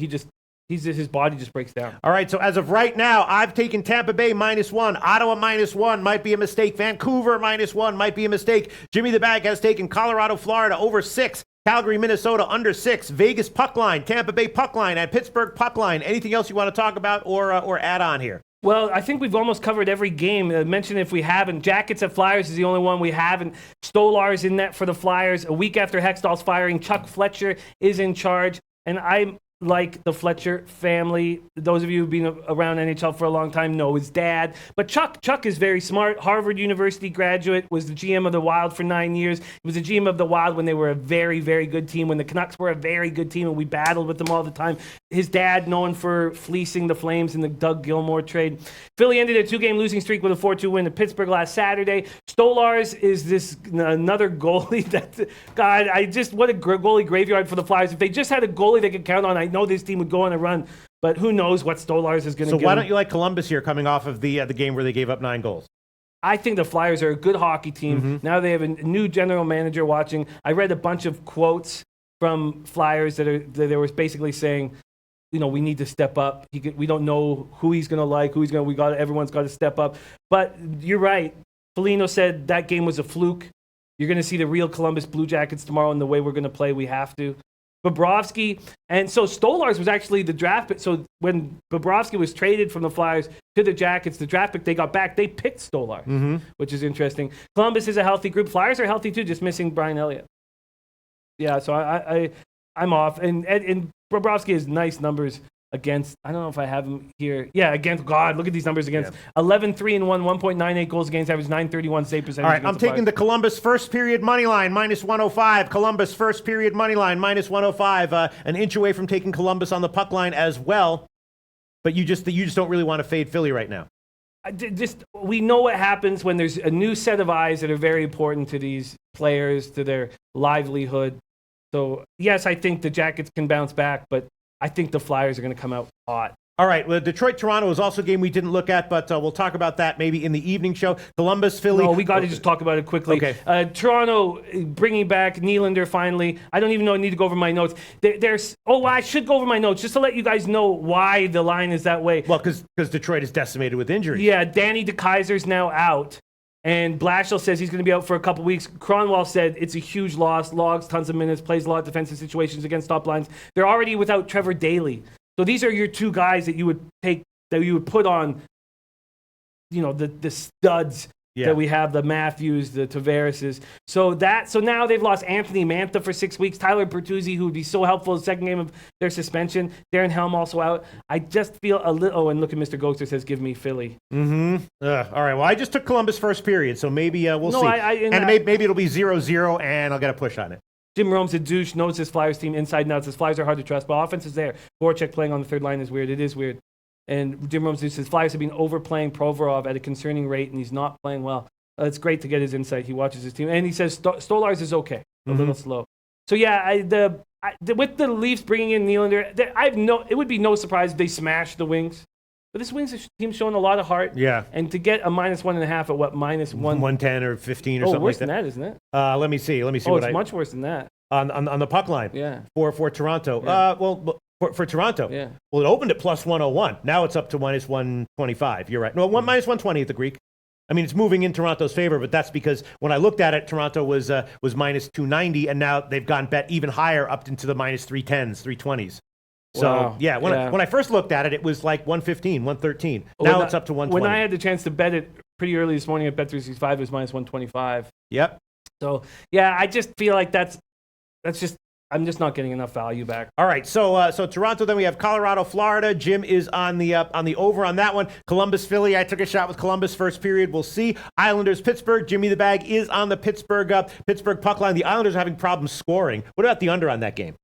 S2: his body just breaks down.
S1: All right, so as of right now, I've taken Tampa Bay -1, Ottawa -1, might be a mistake. Vancouver -1, might be a mistake. Jimmy the Bag has taken Colorado, Florida over 6, Calgary, Minnesota under 6, Vegas puck line, Tampa Bay puck line, and Pittsburgh puck line. Anything else you want to talk about or add on here?
S2: Well, I think we've almost covered every game. Mention if we haven't. Jackets at Flyers is the only one we haven't. Stolar's in net for the Flyers. A week after Hextall's firing, Chuck Fletcher is in charge. And I like the Fletcher family. Those of you who've been around NHL for a long time know his dad. But Chuck is very smart. Harvard University graduate, was the GM of the Wild for 9 years. He was the GM of the Wild when they were a very, very good team, when the Canucks were a very good team, and we battled with them all the time. His dad, known for fleecing the Flames in the Doug Gilmour trade. Philly ended a 2-game losing streak with a 4-2 win at Pittsburgh last Saturday. Stolarz is this another goalie that, God, what a goalie graveyard for the Flyers. If they just had a goalie they could count on, I know this team would go on a run, but who knows what Stolarz is going to do.
S1: So why don't you like Columbus here coming off of the game where they gave up 9 goals?
S2: I think the Flyers are a good hockey team. Now they have a new general manager watching. I read a bunch of quotes from Flyers that they were basically saying, we need to step up. We don't know who he's going to like, everyone's got to step up. But you're right. Foligno said that game was a fluke. You're going to see the real Columbus Blue Jackets tomorrow in the way we're going to play. We have to. Bobrovsky, and so Stolarz was actually the draft pick. So when Bobrovsky was traded from the Flyers to the Jackets, the draft pick they got back, they picked Stolarz, which is interesting. Columbus is a healthy group. Flyers are healthy too, just missing Brian Elliott. Yeah, so I'm off. And Bobrovsky has nice numbers against, I don't know if I have him here. Yeah, against, God, look at these numbers against 11-3-1, 1.98 goals against, average 931 save percentage.
S1: All right, I'm taking the Columbus first period money line, minus 105. Columbus first period money line, minus 105. An inch away from taking Columbus on the puck line as well. But you just don't really want to fade Philly right now.
S2: We know what happens when there's a new set of eyes that are very important to these players, to their livelihood. So, yes, I think the Jackets can bounce back, but I think the Flyers are going to come out hot.
S1: All right, well, Detroit-Toronto is also a game we didn't look at, but we'll talk about that maybe in the evening show. Columbus-Philly.
S2: No, we got to just talk about it quickly.
S1: Okay.
S2: Toronto bringing back Nylander finally. I don't even know I need to go over my notes. I should go over my notes just to let you guys know why the line is that way.
S1: Well, because Detroit is decimated with injuries.
S2: Yeah, Danny DeKeyser's now out. And Blashill says he's going to be out for a couple weeks. Cronwall said it's a huge loss, logs tons of minutes, plays a lot of defensive situations against top lines. They're already without Trevor Daley. So these are your two guys that you would put on, the studs that we have, the Matthews, the Tavareses. So now they've lost Anthony Mantha for 6 weeks. Tyler Bertuzzi, who would be so helpful in the second game of their suspension. Darren Helm also out. I just feel a little. Oh, and look at Mr. Ghoster says, give me Philly.
S1: All right. Well, I just took Columbus first period, so maybe we'll see. Maybe it'll be 0-0, and I'll get a push on it.
S2: Jim Rome's a douche, knows his Flyers team inside and out. His Flyers are hard to trust, but offense is there. Voracek playing on the third line is weird. It is weird. And Jim Rome says Flyers have been overplaying Provorov at a concerning rate, and he's not playing well. It's great to get his insight. He watches his team, and he says Stolarz is okay, a little slow. So yeah, with the Leafs bringing in Nylander, it would be no surprise if they smash the Wings. But this Wings team's showing a lot of heart. Yeah. And to get a minus 1.5 at what, minus
S1: 110 or 15 or something
S2: worse
S1: like
S2: than that, isn't it?
S1: Let me see.
S2: It's much worse than that.
S1: On the puck line.
S2: Yeah.
S1: For Toronto. Yeah. For Toronto.
S2: Yeah.
S1: Well, it opened at plus 101. Now it's up to minus 125. You're right. No, minus 120 at the Greek. I mean, it's moving in Toronto's favor, but that's because when I looked at it, Toronto was minus 290, and now they've gone bet even higher up into the minus 310s, 320s. So, when I first looked at it, it was like 115, 113. Now it's up to 120.
S2: When I had the chance to bet it pretty early this morning at Bet365, it was minus 125.
S1: Yep.
S2: So, yeah, I just feel like that's just, I'm just not getting enough value back.
S1: All right, so Toronto, then we have Colorado, Florida. Jim is on the over on that one. Columbus, Philly. I took a shot with Columbus first period. We'll see. Islanders, Pittsburgh. Jimmy the Bag is on the Pittsburgh puck line. The Islanders are having problems scoring. What about the under on that game?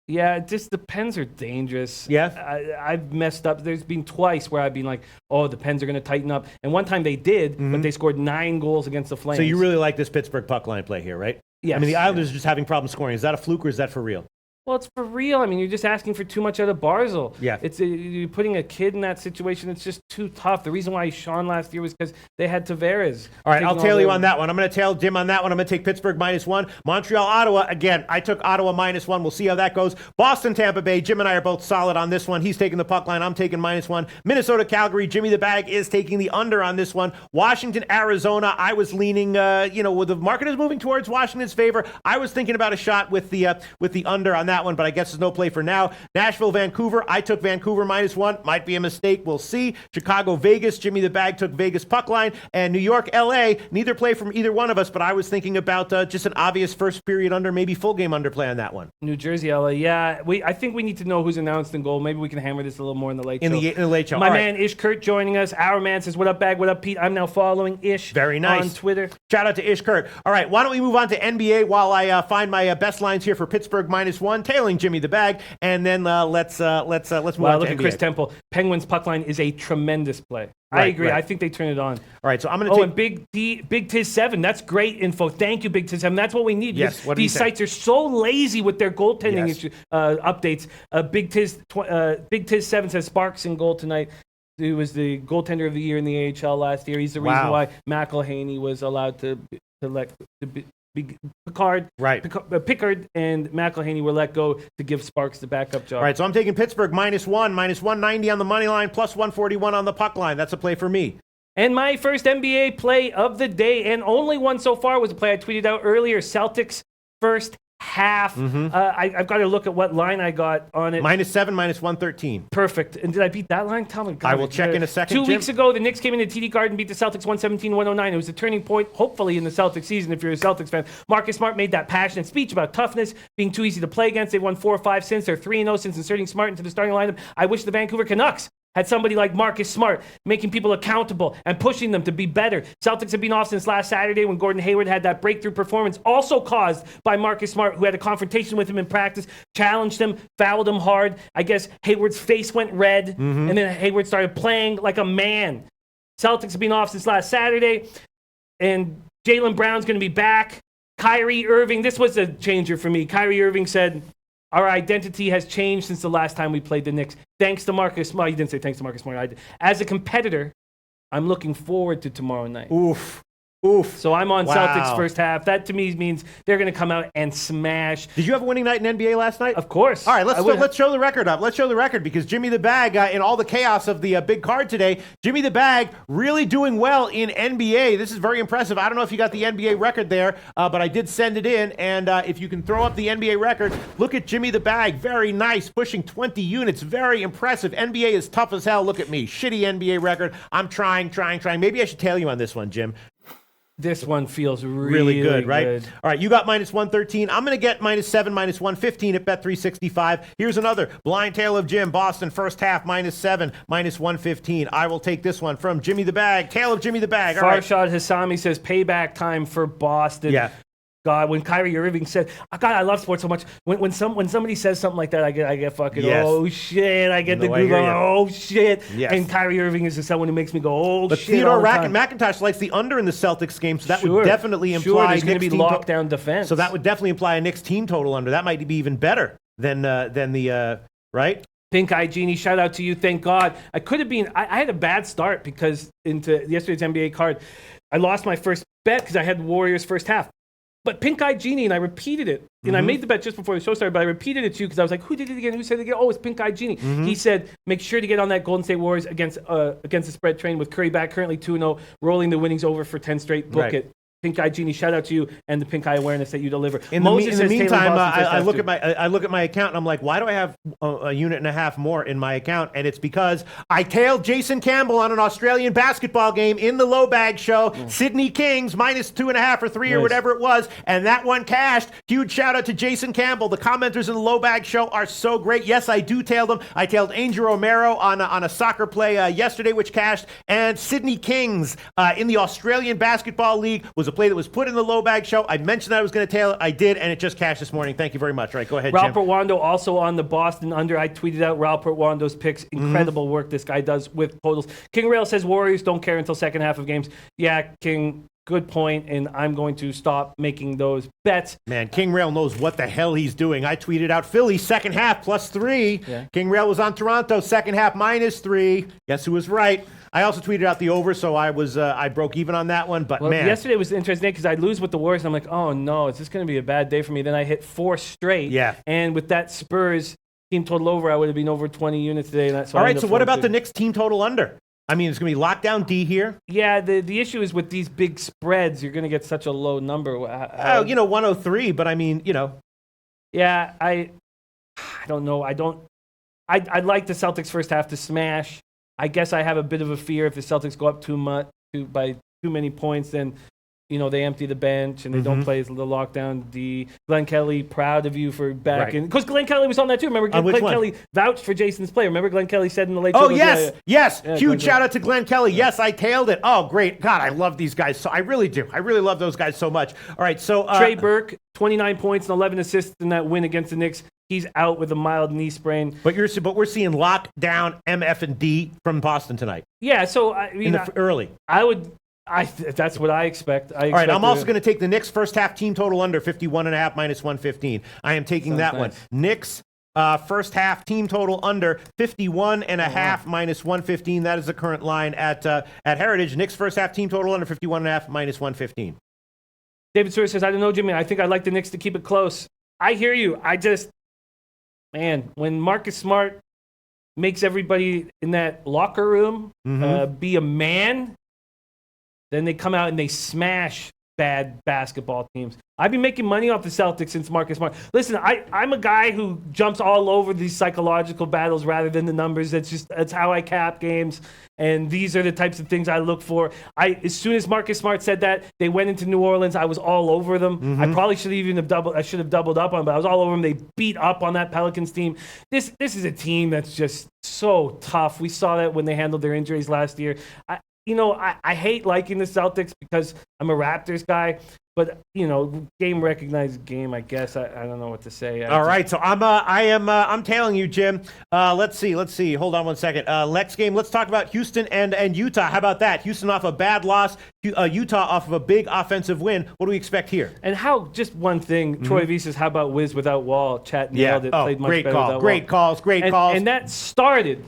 S2: Yeah, just the Pens are dangerous.
S1: Yeah?
S2: I've messed up. There's been twice where I've been like, oh, the Pens are going to tighten up. And one time they did, but they scored 9 goals against the Flames.
S1: So you really like this Pittsburgh puck line play here, right?
S2: Yes.
S1: I mean, the Islanders are just having problems scoring. Is that a fluke or is that for real?
S2: Well, it's for real. I mean, you're just asking for too much out of Barzal.
S1: Yeah.
S2: You're putting a kid in that situation. It's just too tough. The reason why he shone last year was because they had Tavares.
S1: All right, I'll tail you on that one. I'm going to tail Jim on that one. I'm going to take Pittsburgh -1. Montreal, Ottawa. Again, I took Ottawa -1. We'll see how that goes. Boston, Tampa Bay. Jim and I are both solid on this one. He's taking the puck line. I'm taking -1. Minnesota, Calgary. Jimmy the Bag is taking the under on this one. Washington, Arizona. I was leaning, with the market is moving towards Washington's favor. I was thinking about a shot with the under on that that one, but I guess there's no play for now. Nashville, Vancouver. I took Vancouver -1. Might be a mistake. We'll see. Chicago, Vegas. Jimmy the Bag took Vegas puck line. And New York, LA. Neither play from either one of us, but I was thinking about just an obvious first period under, maybe full game under play on that one.
S2: New Jersey, LA. Yeah, I think we need to know who's announced in goal. Maybe we can hammer this a little more in the late show.
S1: In the late show.
S2: My
S1: All
S2: man Ish Kurt joining us. Our man says, "What up, Bag? What up, Pete?" I'm now following Ish.
S1: Very nice.
S2: On Twitter.
S1: Shout out to Ish Kurt. All right, why don't we move on to NBA while I find my best lines here for Pittsburgh -1, tailing Jimmy the Bag, and then let's move on
S2: Wow,
S1: to
S2: look at
S1: NBA.
S2: Chris Temple. Penguins puck line is a tremendous play. I
S1: Right,
S2: agree.
S1: right.
S2: I think they turn it on.
S1: All right, so I'm going to
S2: Oh,
S1: take.
S2: and Big Tiz 7. That's great info. Thank you, Big Tiz 7. That's what we need.
S1: Yes,
S2: because
S1: what did he
S2: these
S1: say?
S2: sites are so lazy with their goaltending
S1: Yes.
S2: updates. Big Tiz 7 says Sparks in goal tonight. He was the goaltender of the year in the AHL last year. He's the reason
S1: Wow.
S2: why McElhaney was allowed to be Pickard,
S1: Right.
S2: Pickard and McElhaney were let go to give Sparks the backup job.
S1: All right, so I'm taking Pittsburgh -1, -190 on the money line, +141 on the puck line. That's a play for me.
S2: And my first NBA play of the day, and only one so far, was a play I tweeted out earlier. Celtics first half. I've got to look at what line I got on it.
S1: -7, -113.
S2: Perfect. And did I beat that line? Tell me.
S1: I will check in a second,
S2: 2
S1: Jim.
S2: weeks ago, the Knicks came into TD Garden, beat the Celtics 117-109. It was a turning point, hopefully, in the Celtics season if you're a Celtics fan. Marcus Smart made that passionate speech about toughness, being too easy to play against. They've won 4 or 5 since. They're 3-0 since inserting Smart into the starting lineup. I wish the Vancouver Canucks had somebody like Marcus Smart making people accountable and pushing them to be better. Celtics have been off since last Saturday when Gordon Hayward had that breakthrough performance, also caused by Marcus Smart, who had a confrontation with him in practice, challenged him, fouled him hard. I guess Hayward's face went red, and then Hayward started playing like a man. Celtics have been off since last Saturday, and Jaylen Brown's going to be back. Kyrie Irving, this was a changer for me. Kyrie Irving said, "Our identity has changed since the last time we played the Knicks. Thanks to Marcus Smart." He didn't say thanks to Marcus Smart. As a competitor, I'm looking forward to tomorrow night.
S1: Oof.
S2: So I'm on
S1: Wow.
S2: Celtics first half. That to me means they're going to come out and smash.
S1: Did you have a winning night in NBA last night?
S2: Of course.
S1: All right, let's show the record up. Let's show the record because Jimmy the Bag, in all the chaos of the big card today, Jimmy the Bag really doing well in NBA. This is very impressive. I don't know if you got the NBA record there, but I did send it in. And if you can throw up the NBA record, look at Jimmy the Bag. Very nice, pushing 20 units. Very impressive. NBA is tough as hell. Look at me. Shitty NBA record. I'm trying. Maybe I should tail you on this one, Jim.
S2: This one feels really
S1: good, right?
S2: good.
S1: All right, you got -113. I'm going to get -7, -115 at Bet365. Here's another blind tale of Jim. Boston first half -7, -115. I will take this one from Jimmy the Bag. Tale of Jimmy the Bag. All right.
S2: Farshad Hassami says payback time for Boston.
S1: Yeah.
S2: God, when Kyrie Irving said, God, I love sports so much. When somebody says something like that, I get fucking,
S1: Yes.
S2: oh shit. I get the
S1: No, I
S2: groove
S1: hear
S2: on,
S1: ya.
S2: oh shit.
S1: Yes.
S2: And Kyrie Irving is someone who makes me go, oh
S1: But
S2: shit.
S1: Theodore
S2: all the time.
S1: McIntosh likes the under in the Celtics game, so that
S2: Sure.
S1: would definitely
S2: Sure,
S1: imply
S2: there's going to
S1: Knicks
S2: be
S1: team
S2: lockdown defense.
S1: So that would definitely imply a Knicks team total under. That might be even better than the right?
S2: Pink Eye Genie, shout out to you. Thank God. I could have been, I had a bad start because into yesterday's NBA card, I lost my first bet because I had Warriors first half. But Pink Eye Genie, and I repeated it. And I made the bet just before the show started, but I repeated it to you because I was like, who did it again? Who said it again? Oh, it's Pink Eye Genie. He said, make sure to get on that Golden State Warriors against the spread train with Curry back, currently 2-0, rolling the winnings over for 10 straight. Book
S1: Right.
S2: it. Pink Eye Genie, shout out to you and the Pink Eye awareness that you deliver.
S1: In the
S2: Moses says Taylor
S1: meantime,
S2: Boston first
S1: I
S2: half
S1: look
S2: too.
S1: at I look at my account and I'm like, why do I have a unit and a half more in my account? And it's because I tailed Jason Campbell on an Australian basketball game in the LoBag show. Sydney Kings -2.5 or 3 or
S2: Nice.
S1: whatever it was, and that one cashed. Huge shout out to Jason Campbell. The commenters in the LoBag show are so great. Yes, I do tail them. I tailed Angel Romero on a soccer play yesterday, which cashed, and Sydney Kings in the Australian Basketball League was a play that was put in the LoBag show. I mentioned that I was going to tail it. I did, and it just cashed this morning. Thank you very much. All right, go ahead, Jim.
S2: Ralpert Wando also on the Boston under. I tweeted out Ralpert Wando's picks. Incredible work this guy does with totals. King Rail says Warriors don't care until second half of games. Yeah, King, good point, and I'm going to stop making those bets.
S1: Man, King Rail knows what the hell he's doing. I tweeted out Philly second half +3.
S2: Yeah.
S1: King Rail was on Toronto second half -3. Guess who was right? I also tweeted out the over, so I broke even on that one. But
S2: Well,
S1: man,
S2: yesterday was interesting because I'd lose with the Warriors, and I'm like, oh no, is this going to be a bad day for me? Then I hit 4 straight.
S1: Yeah.
S2: And with that Spurs team total over, I would have been over 20 units today. And that's
S1: all right. So what about the Knicks team total under? I mean, it's going to be lockdown D here.
S2: Yeah, the issue is with these big spreads, you're going to get such a low number.
S1: 103. But I mean,
S2: Yeah, I don't know. I'd like the Celtics first half to smash. I guess I have a bit of a fear if the Celtics go up by too many points, then they empty the bench and they don't play the lockdown D. Glenn Kelly, proud of you for back in. Because Glenn Kelly was on that too. Remember, Glenn Kelly vouched for Jason's play. Remember Glenn Kelly said in the late show?
S1: Oh, yes. Yes. Huge shout out to Glenn Kelly.
S2: Yeah.
S1: Yes, I tailed it. Oh, great. God, I love these guys. So I really do. I really love those guys so much. All right. So
S2: Trey Burke, 29 points and 11 assists in that win against the Knicks. He's out with a mild knee sprain.
S1: But we're seeing lockdown MF and D from Boston tonight.
S2: Yeah. So
S1: early.
S2: That's what I expect.
S1: All right, I'm also going to take the Knicks first half team total under 51.5 minus 115. I am taking that one. Knicks first half team total under 51.5 minus 115. That is the current line at Heritage. Knicks first half team total under 51.5 minus 115.
S2: David Stewart says, I don't know, Jimmy. I think I'd like the Knicks to keep it close. I hear you. When Marcus Smart makes everybody in that locker room be a man, then they come out and they smash bad basketball teams. I've been making money off the Celtics since Marcus Smart. Listen, I'm a guy who jumps all over these psychological battles rather than the numbers. That's how I cap games, and these are the types of things I look for. As soon as Marcus Smart said that, they went into New Orleans. I was all over them. I probably should have doubled up on them, but I was all over them. They beat up on that Pelicans team. This is a team that's just so tough. We saw that when they handled their injuries last year. I hate liking the Celtics because I'm a Raptors guy, but game recognized game. I guess I don't know what to say.
S1: All right, so I'm tailing you, Jim. Let's see. Hold on one second. Next game, let's talk about Houston and Utah. How about that? Houston off a bad loss, Utah off of a big offensive win. What do we expect here?
S2: And just one thing, Troy V says, how about Wiz without Wall? Chat nailed it. Played much
S1: great
S2: better
S1: call.
S2: without
S1: Great
S2: Wall.
S1: Great calls.
S2: And that started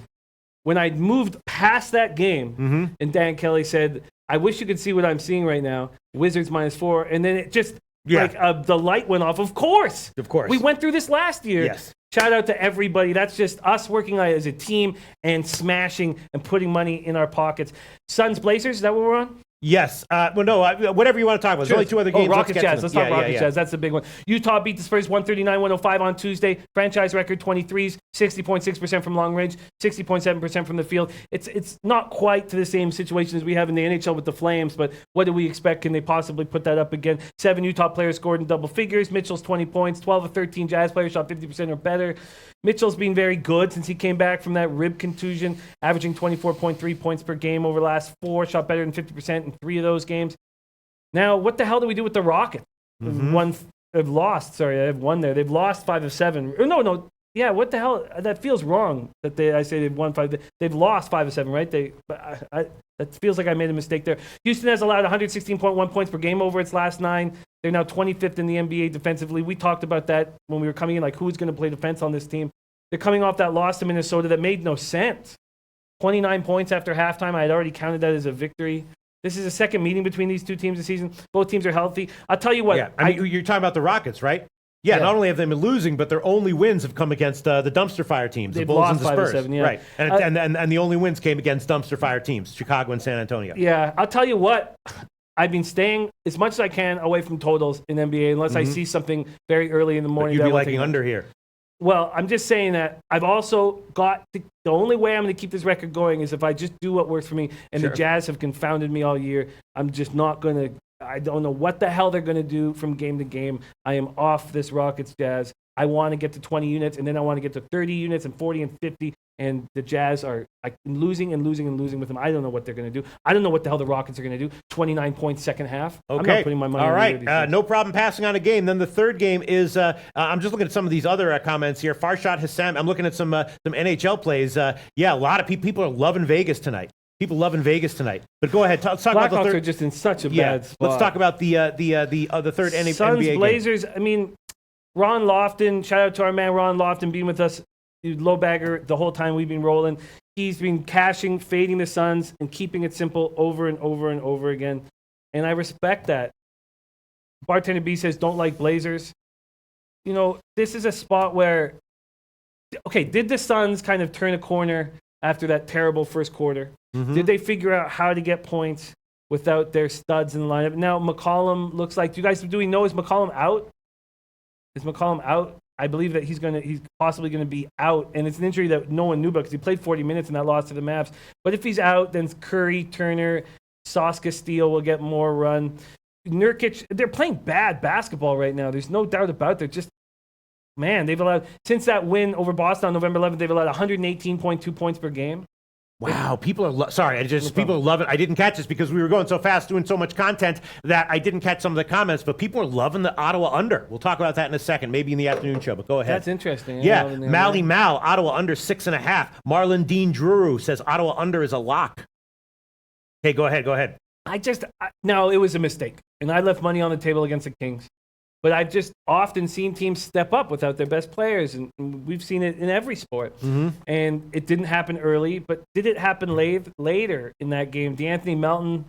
S2: when I moved past that game, and Dan Kelly said, I wish you could see what I'm seeing right now. Wizards -4. And then it just, the light went off. Of course. We went through this last year.
S1: Yes.
S2: Shout out to everybody. That's just us working as a team and smashing and putting money in our pockets. Suns Blazers, is that what we're on?
S1: Yes. Whatever you want to talk about. There's only two other games.
S2: Rockets Jazz. Let's talk Rockets Jazz. That's the big one. Utah beat the Spurs 139-105 on Tuesday. Franchise record 23s, 60.6% from long range, 60.7% from the field. It's not quite to the same situation as we have in the NHL with the Flames, but what do we expect? Can they possibly put that up again? 7 Utah players scored in double figures. Mitchell's 20 points. 12 of 13 Jazz players shot 50% or better. Mitchell's been very good since he came back from that rib contusion, averaging 24.3 points per game over the last 4, shot better than 50% in 3 of those games. Now, what the hell do we do with the Rockets? They've lost. Sorry, I have one there. They've lost 5 of 7. No. Yeah, what the hell? That feels wrong that I say they've won 5. They've lost 5 of 7, right? That feels like I made a mistake there. Houston has allowed 116.1 points per game over its last 9. They're now 25th in the NBA defensively. We talked about that when we were coming in, like who's going to play defense on this team. They're coming off that loss to Minnesota that made no sense. 29 points after halftime. I had already counted that as a victory. This is a second meeting between these two teams this season. Both teams are healthy. I'll tell you what.
S1: Yeah, I mean, you're talking about the Rockets, right? Yeah, not only have they been losing, but their only wins have come against the dumpster fire teams, the Bulls and the Spurs.
S2: 5-7, yeah.
S1: Right, and the only wins came against dumpster fire teams, Chicago and San Antonio.
S2: Yeah, I'll tell you what. I've been staying as much as I can away from totals in NBA unless I see something very early in the morning.
S1: But you'd be liking under here.
S2: Well, I'm just saying that I've also got the only way I'm going to keep this record going is if I just do what works for me. And the Jazz have confounded me all year. I'm just not going to. I don't know what the hell they're going to do from game to game. I am off this Rockets Jazz. I want to get to 20 units, and then I want to get to 30 units and 40 and 50. And the Jazz are losing with them. I don't know what they're going to do. I don't know what the hell the Rockets are going to do. 29 points second half.
S1: Okay.
S2: I'm not putting my money on either of these things.
S1: No problem passing on a game. Then the third game is, I'm just looking at some of these other comments here. Farshad Hassam, I'm looking at some NHL plays. A lot of people are loving Vegas tonight. People loving Vegas tonight. But go ahead. Let's talk about the third.
S2: Blackhawks are just in such a bad spot.
S1: Let's talk about the third NBA
S2: Suns,
S1: game.
S2: Blazers, I mean, Ron Lofton, shout out to our man Ron Lofton being with us, LoBagger, the whole time we've been rolling. He's been cashing, fading the Suns, and keeping it simple over and over and over again. And I respect that. Bartender B says, don't like Blazers. This is a spot where, did the Suns kind of turn a corner after that terrible first quarter? Did they figure out how to get points without their studs in the lineup? Now, McCollum looks like, do we know, is McCollum out? Is McCollum out? I believe that he's possibly going to be out, and it's an injury that no one knew about because he played 40 minutes in that loss to the Mavs. But if he's out, then Curry, Turner, Sauce Castillo will get more run. Nurkic, they're playing bad basketball right now. There's no doubt about it. Just, man, they've allowed, since that win over Boston on November 11th, they've allowed 118.2 points per game.
S1: Wow, people are people are loving. I didn't catch this because we were going so fast, doing so much content that I didn't catch some of the comments. But people are loving the Ottawa under. We'll talk about that in a second, maybe in the afternoon show. But go ahead.
S2: That's interesting.
S1: Yeah, Mally Mal, Ottawa under 6.5. Marlon Dean Drew says Ottawa under is a lock. Hey, go ahead.
S2: No, it was a mistake, and I left money on the table against the Kings. But I've just often seen teams step up without their best players, and we've seen it in every sport.
S1: Mm-hmm.
S2: And it didn't happen early, but did it happen later in that game? D'Anthony Melton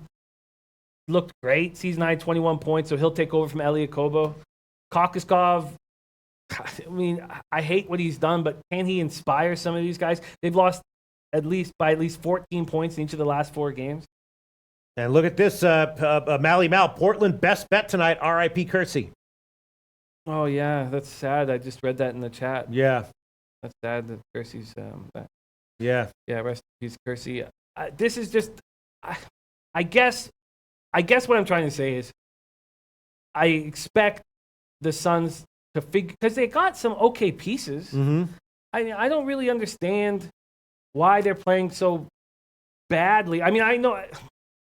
S2: looked great. Season 9, 21 points, so he'll take over from Elliot Kobo. Kokoskov, I mean, I hate what he's done, but can he inspire some of these guys? They've lost by at least 14 points in each of the last 4 games.
S1: And look at this, Mally Mal, Portland best bet tonight, R.I.P. Kersey.
S2: Oh, yeah, that's sad. I just read that in the chat.
S1: Yeah.
S2: That's sad that Kersey's
S1: Yeah.
S2: Yeah, rest in peace, Kersey. This is just, I guess what I'm trying to say is I expect the Suns to figure, because they got some okay pieces.
S1: Mm-hmm.
S2: I don't really understand why they're playing so badly. I mean, I know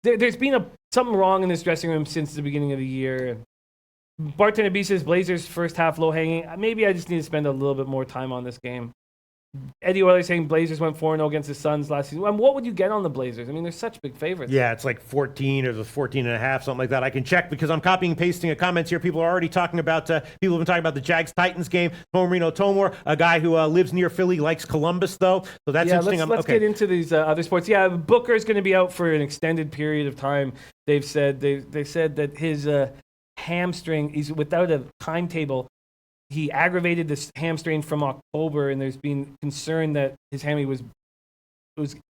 S2: there's been something wrong in this dressing room since the beginning of the year. Bartender B says Blazers first half low hanging. Maybe I just need to spend a little bit more time on this game. Eddie Oiler saying Blazers went 4-0 against the Suns last season. What would you get on the Blazers? I mean, they're such big favorites.
S1: Yeah, it's like 14 or 14.5, something like that. I can check because I'm copying and pasting a comments here. People are already talking about, people have been talking about the Jags-Titans game. Tomarino Tomor, a guy who lives near Philly, likes Columbus, though. So that's interesting.
S2: Let's get into these other sports. Yeah, Booker's going to be out for an extended period of time. They've said they said that his hamstring, he's without a timetable. He aggravated this hamstring from October, and there's been concern that his hammy was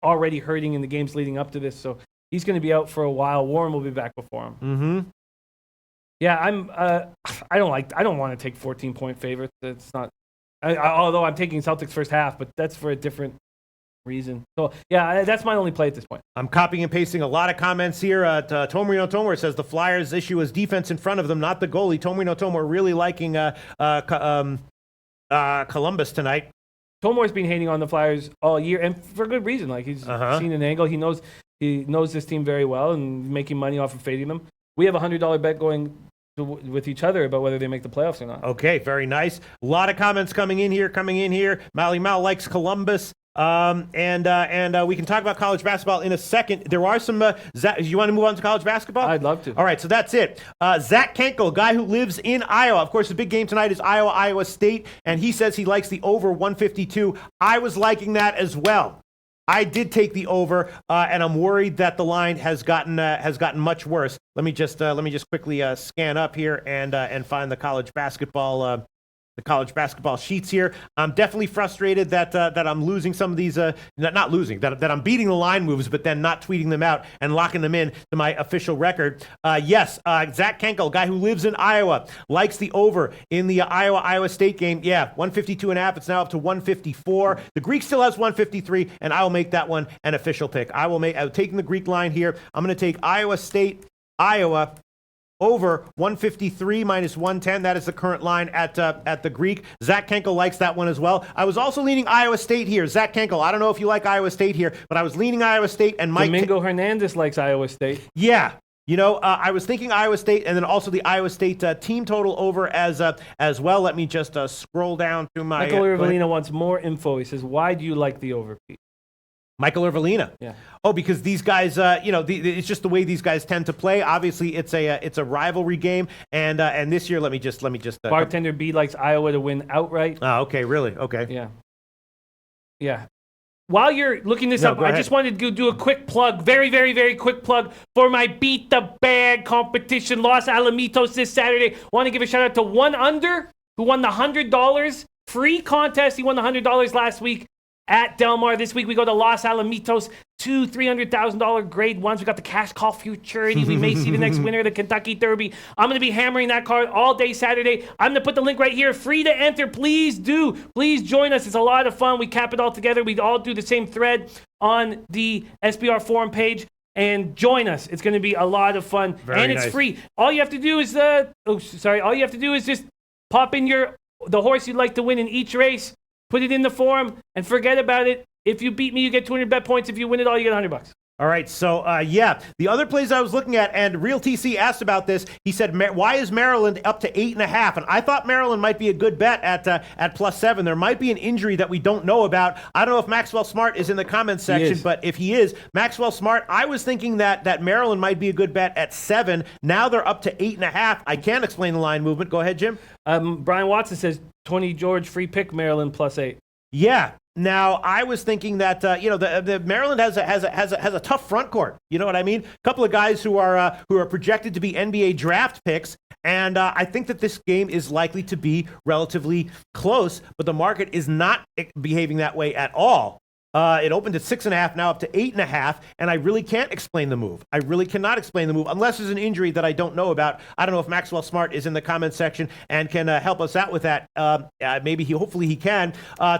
S2: already hurting in the games leading up to this. So he's going to be out for a while. Warren will be back before him.
S1: Mm-hmm.
S2: Yeah, I don't want to take 14-point favorites. It's not. Although I'm taking Celtics first half, but that's for a different reason. So yeah, that's my only play at this point.
S1: I'm copying and pasting a lot of comments here. Tomarino Tomor says the Flyers' issue is defense in front of them, not the goalie. Tomarino Tomor really liking Columbus tonight.
S2: Tomor's been hating on the Flyers all year, and for good reason. Like he's seen an angle. He knows this team very well, and making money off of fading them. We have a $100 bet going with each other about whether they make the playoffs or not. Okay, very nice. A lot of comments coming in here. Mally Mal likes Columbus. And we can talk about college basketball in a second. There are some. You want to move on to college basketball? I'd love to.
S1: All right, so that's it. Zach Kenkel, guy who lives in Iowa. Of course, the big game tonight is Iowa State, and he says he likes the over 152. I was liking that as well. I did take the over, and I'm worried that the line has gotten much worse. Let me just quickly scan up here and find the college basketball. The college basketball sheets here. I'm definitely frustrated that I'm losing some of these, not losing, that I'm beating the line moves, but then not tweeting them out and locking them in to my official record. Yes, Zach Kenkel, guy who lives in Iowa, likes the over in the Iowa State game. Yeah, 152.5. It's now up to 154. The Greek still has 153, and I will make that one an official pick. I'm taking the Greek line here. I'm going to take Iowa State, Iowa, over 153 minus 110. That is the current line at the Greek. Zach Kenkel likes that one as well. I was also leaning Iowa State here. Zach Kenkel, I don't know if you like Iowa State here, but I was leaning Iowa State, and Mike
S2: Domingo Hernandez likes Iowa State.
S1: Yeah. I was thinking Iowa State, and then also the Iowa State team total over as well. Let me just scroll down to my.
S2: Michael Irvelina wants more info. He says, "Why do you like the over, Pete?"
S1: Michael Irvelina.
S2: Yeah.
S1: Oh, because these guys, it's just the way these guys tend to play. Obviously, it's a rivalry game, and this year, let me just.
S2: Bartender B likes Iowa to win outright.
S1: Oh, okay, really? Okay.
S2: Yeah. While you're looking this up, I just wanted to do a quick plug, very, very, very quick plug for my Beat the Bag competition, Los Alamitos this Saturday. Want to give a shout out to One Under, who won the $100 free contest. He won the $100 last week at Del Mar. This week we go to Los Alamitos, 2 $300,000 grade ones. We got the cash call futurity. We may see the next winner of the Kentucky Derby. I'm going to be hammering that card all day Saturday. I'm going to put the link right here. Free to enter. Please do. Please join us. It's a lot of fun. We cap it all together. We all do the same thread on the SBR forum page. And join us. It's going to be a lot of fun. And it's free. All you have to do is all you have to do is just pop in the horse you'd like to win in each race, put it in the forum, and forget about it. If you beat me, you get 200 bet points. If you win it all, you get $100.
S1: All right, so the other plays I was looking at, and Real TC asked about this. He said, "Why is Maryland up to 8.5?" And I thought Maryland might be a good bet at +7. There might be an injury that we don't know about. I don't know if Maxwell Smart is in the comments section, but if he is, Maxwell Smart, I was thinking that Maryland might be a good bet at 7. Now they're up to 8.5. I can't explain the line movement. Go ahead, Jim.
S2: Brian Watson says 20 George free pick Maryland +8.
S1: Yeah. Now, I was thinking that the Maryland has a tough front court. You know what I mean? A couple of guys who are projected to be NBA draft picks, and I think that this game is likely to be relatively close. But the market is not behaving that way at all. It opened at 6.5, now up to 8.5, and I really can't explain the move. I really cannot explain the move unless there's an injury that I don't know about. I don't know if Maxwell Smart is in the comments section and can help us out with that. Hopefully he can.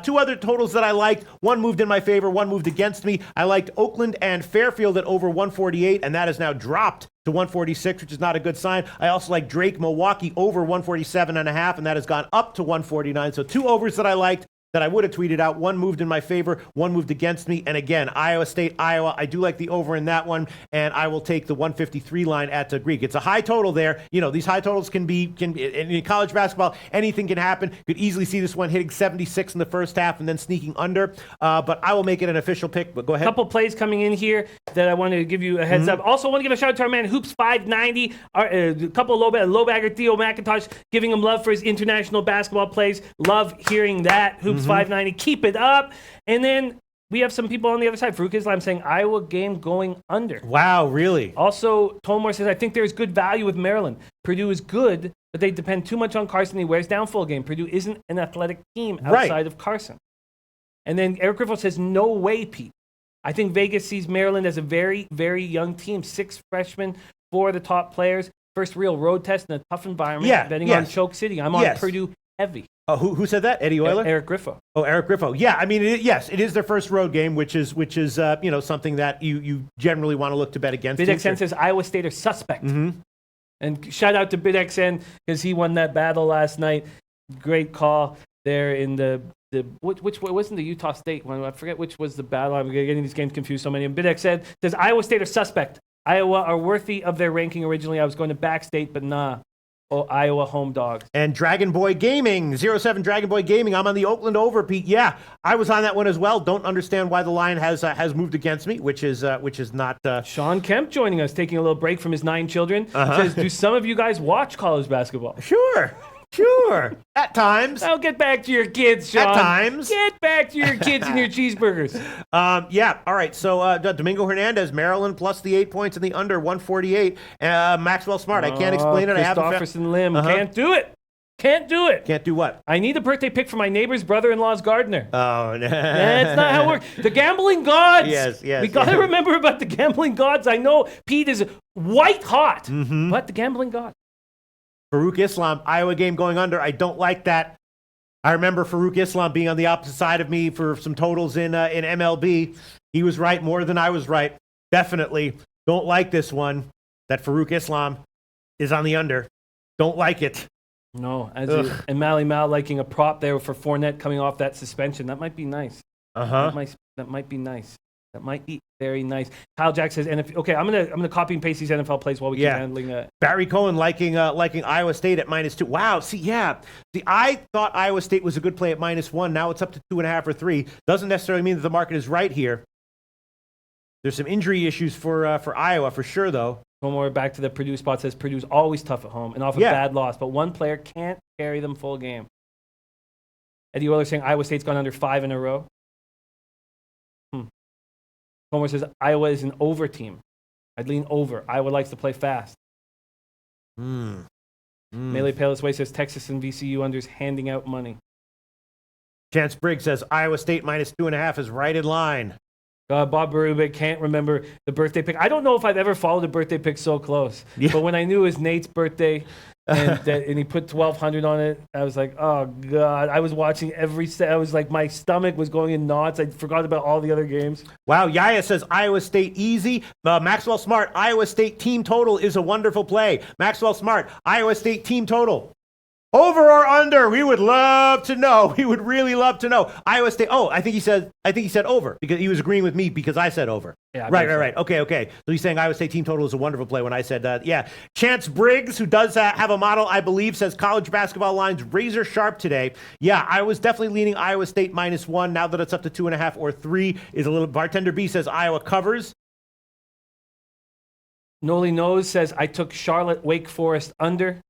S1: Two other totals that I liked. One moved in my favor, one moved against me. I liked Oakland and Fairfield at over 148, and that has now dropped to 146, which is not a good sign. I also like Drake Milwaukee over 147.5, and that has gone up to 149. So two overs that I liked, that I would have tweeted out. One moved in my favor, one moved against me. And again, Iowa State, Iowa, I do like the over in that one, and I will take the 153 line at Greek. It's a high total there. You know, these high totals can be in college basketball, anything can happen. Could easily see this one hitting 76 in the first half and then sneaking under. But I will make it an official pick. But go ahead.
S2: A couple plays coming in here that I want to give you a heads up. Also, want to give a shout out to our man Hoops 590. A couple of LoBagger Theo McIntosh giving him love for his international basketball plays. Love hearing that. Hoops 590. Keep it up. And then we have some people on the other side. Farouk Islam saying Iowa game going under.
S1: Wow, really?
S2: Also, Tomor says, I think there's good value with Maryland. Purdue is good, but they depend too much on Carson. He wears down full game. Purdue isn't an athletic team outside of Carson. And then Eric Griffith says, no way, Pete. I think Vegas sees Maryland as a very, very young team. 6 freshmen, 4 of the top players. First real road test in a tough environment. Betting on Choke City. I'm on Purdue heavy.
S1: Oh, who said that? Eddie Euler?
S2: Eric Griffo.
S1: Oh, Eric Griffo. Yeah, I mean, it is their first road game, which is something that you generally want to look to bet against.
S2: BidXN says Iowa State are suspect. And shout out to BidXN because he won that battle last night. Great call there in the which wasn't the Utah State one. I forget which was the battle. I'm getting these games confused. So many. And BidXN says Iowa State are suspect. Iowa are worthy of their ranking originally. I was going to backstate, but nah. Oh, Iowa home dogs. And
S1: Dragon Boy Gaming, 07 Dragon Boy Gaming. I'm on the Oakland over, Pete. Yeah, I was on that one as well. Don't understand why the line has moved against me, which is not.
S2: Sean Kemp joining us, taking a little break from his 9 children. Says, do some of you guys watch college basketball?
S1: Sure. At times.
S2: I'll get back to your kids, Sean.
S1: At times.
S2: Get back to your kids and your cheeseburgers.
S1: Yeah. All right. So Domingo Hernandez, Maryland plus the 8 points in the under 148. Maxwell Smart. I can't explain it.
S2: Christopherson Lim. Can't do it. Can't do what? I need a birthday pick for my neighbor's brother-in-law's gardener.
S1: Oh, no.
S2: That's not how it works. The gambling gods.
S1: Yes.
S2: We got to remember about the gambling gods. I know Pete is white hot, but the gambling gods.
S1: Farouk Islam, Iowa game going under. I don't like that. I remember Farouk Islam being on the opposite side of me for some totals in MLB. He was right more than I was right. Definitely. Don't like this one. That Farouk Islam is on the under. Don't like it.
S2: No. And Mally Mal liking a prop there for Fournette coming off that suspension. That might be nice. That might be nice. That might be very nice. Kyle Jack says, okay, I'm gonna copy and paste these NFL plays while we keep handling that.
S1: Barry Cohen liking Iowa State at -2. Wow. See, I thought Iowa State was a good play at -1. Now it's up to 2.5 or 3. Doesn't necessarily mean that the market is right here. There's some injury issues for Iowa for sure, though.
S2: One more back to the Purdue spot. Says Purdue's always tough at home and off a bad loss, but one player can't carry them full game. Eddie Euler saying Iowa State's gone under 5 in a row. Homer says Iowa is an over team. I'd lean over. Iowa likes to play fast. Melee Palis Way says Texas and VCU unders handing out money.
S1: Chance Briggs says Iowa State -2.5 is right in line.
S2: Bob Berube can't remember the birthday pick. I don't know if I've ever followed a birthday pick so close. Yeah. But when I knew it was Nate's birthday and he put 1,200 on it, I was like, oh, God. I was watching every set. I was like, my stomach was going in knots. I forgot about all the other games.
S1: Wow. Yaya says Iowa State easy. Maxwell Smart, Iowa State team total is a wonderful play. Maxwell Smart, Iowa State team total. Over or under? We would love to know. We would really love to know. Iowa State. Oh, I think he said over because he was agreeing with me because I said over.
S2: Yeah.
S1: Right. Okay. So he's saying Iowa State team total is a wonderful play when I said, yeah. Chance Briggs, who does have a model, I believe, says college basketball lines razor sharp today. Yeah, I was definitely leaning Iowa State -1. Now that it's up to 2.5 or 3 is a little. Bartender B says Iowa covers.
S2: Noli Knows says I took Charlotte Wake Forest under.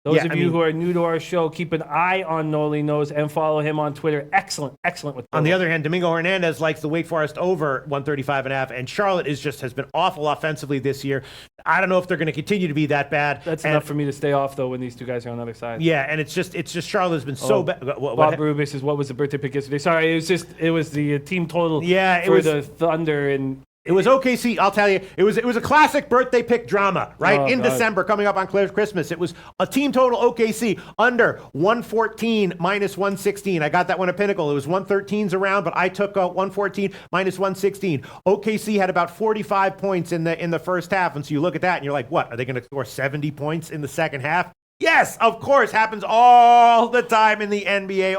S2: Those of you who are new to our show, keep an eye on Noli Knows and follow him on Twitter. Excellent with
S1: On the other hand, Domingo Hernandez likes the Wake Forest over 135.5, and Charlotte has been awful offensively this year. I don't know if they're going to continue to be that bad.
S2: That's enough for me to stay off, though, when these two guys are on the other side.
S1: Yeah, and it's just Charlotte has been so bad.
S2: Bob Berube says, what was the birthday pick yesterday? Sorry, it was the team total
S1: for
S2: the Thunder and...
S1: It was OKC, I'll tell you. It was a classic birthday pick drama, right? In December, coming up on Christmas. It was a team total OKC under 114 -116. I got that one at Pinnacle. It was 113s around, but I took 114 -116. OKC had about 45 points in the first half, and so you look at that and you're like, what? Are they going to score 70 points in the second half? Yes, of course, happens all the time in the NBA.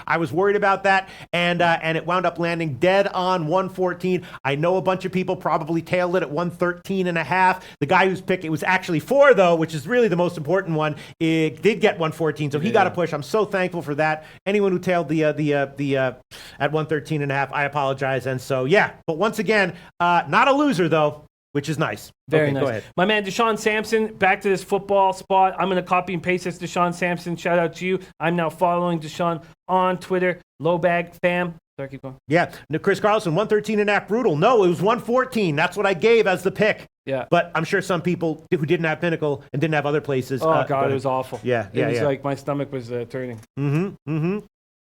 S1: I was worried about that, and it wound up landing dead on 114. I know a bunch of people probably tailed it at 113.5. The guy whose pick it was actually for, though, which is really the most important one, it did get 114, so he got a push. I'm so thankful for that. Anyone who tailed the at 113.5, I apologize. And so, yeah, but once again, not a loser, though. Which is nice.
S2: Very nice.
S1: Go ahead.
S2: My man, Deshaun Sampson, back to this football spot. I'm going to copy and paste this Deshaun Sampson. Shout out to you. I'm now following Deshaun on Twitter. LoBag fam. Sorry, keep going.
S1: Yeah. Chris Carlson, 113.5 brutal. No, it was 114. That's what I gave as the pick.
S2: Yeah.
S1: But I'm sure some people who didn't have Pinnacle and didn't have other places.
S2: Oh, God, it was awful.
S1: Yeah.
S2: It was like my stomach was turning.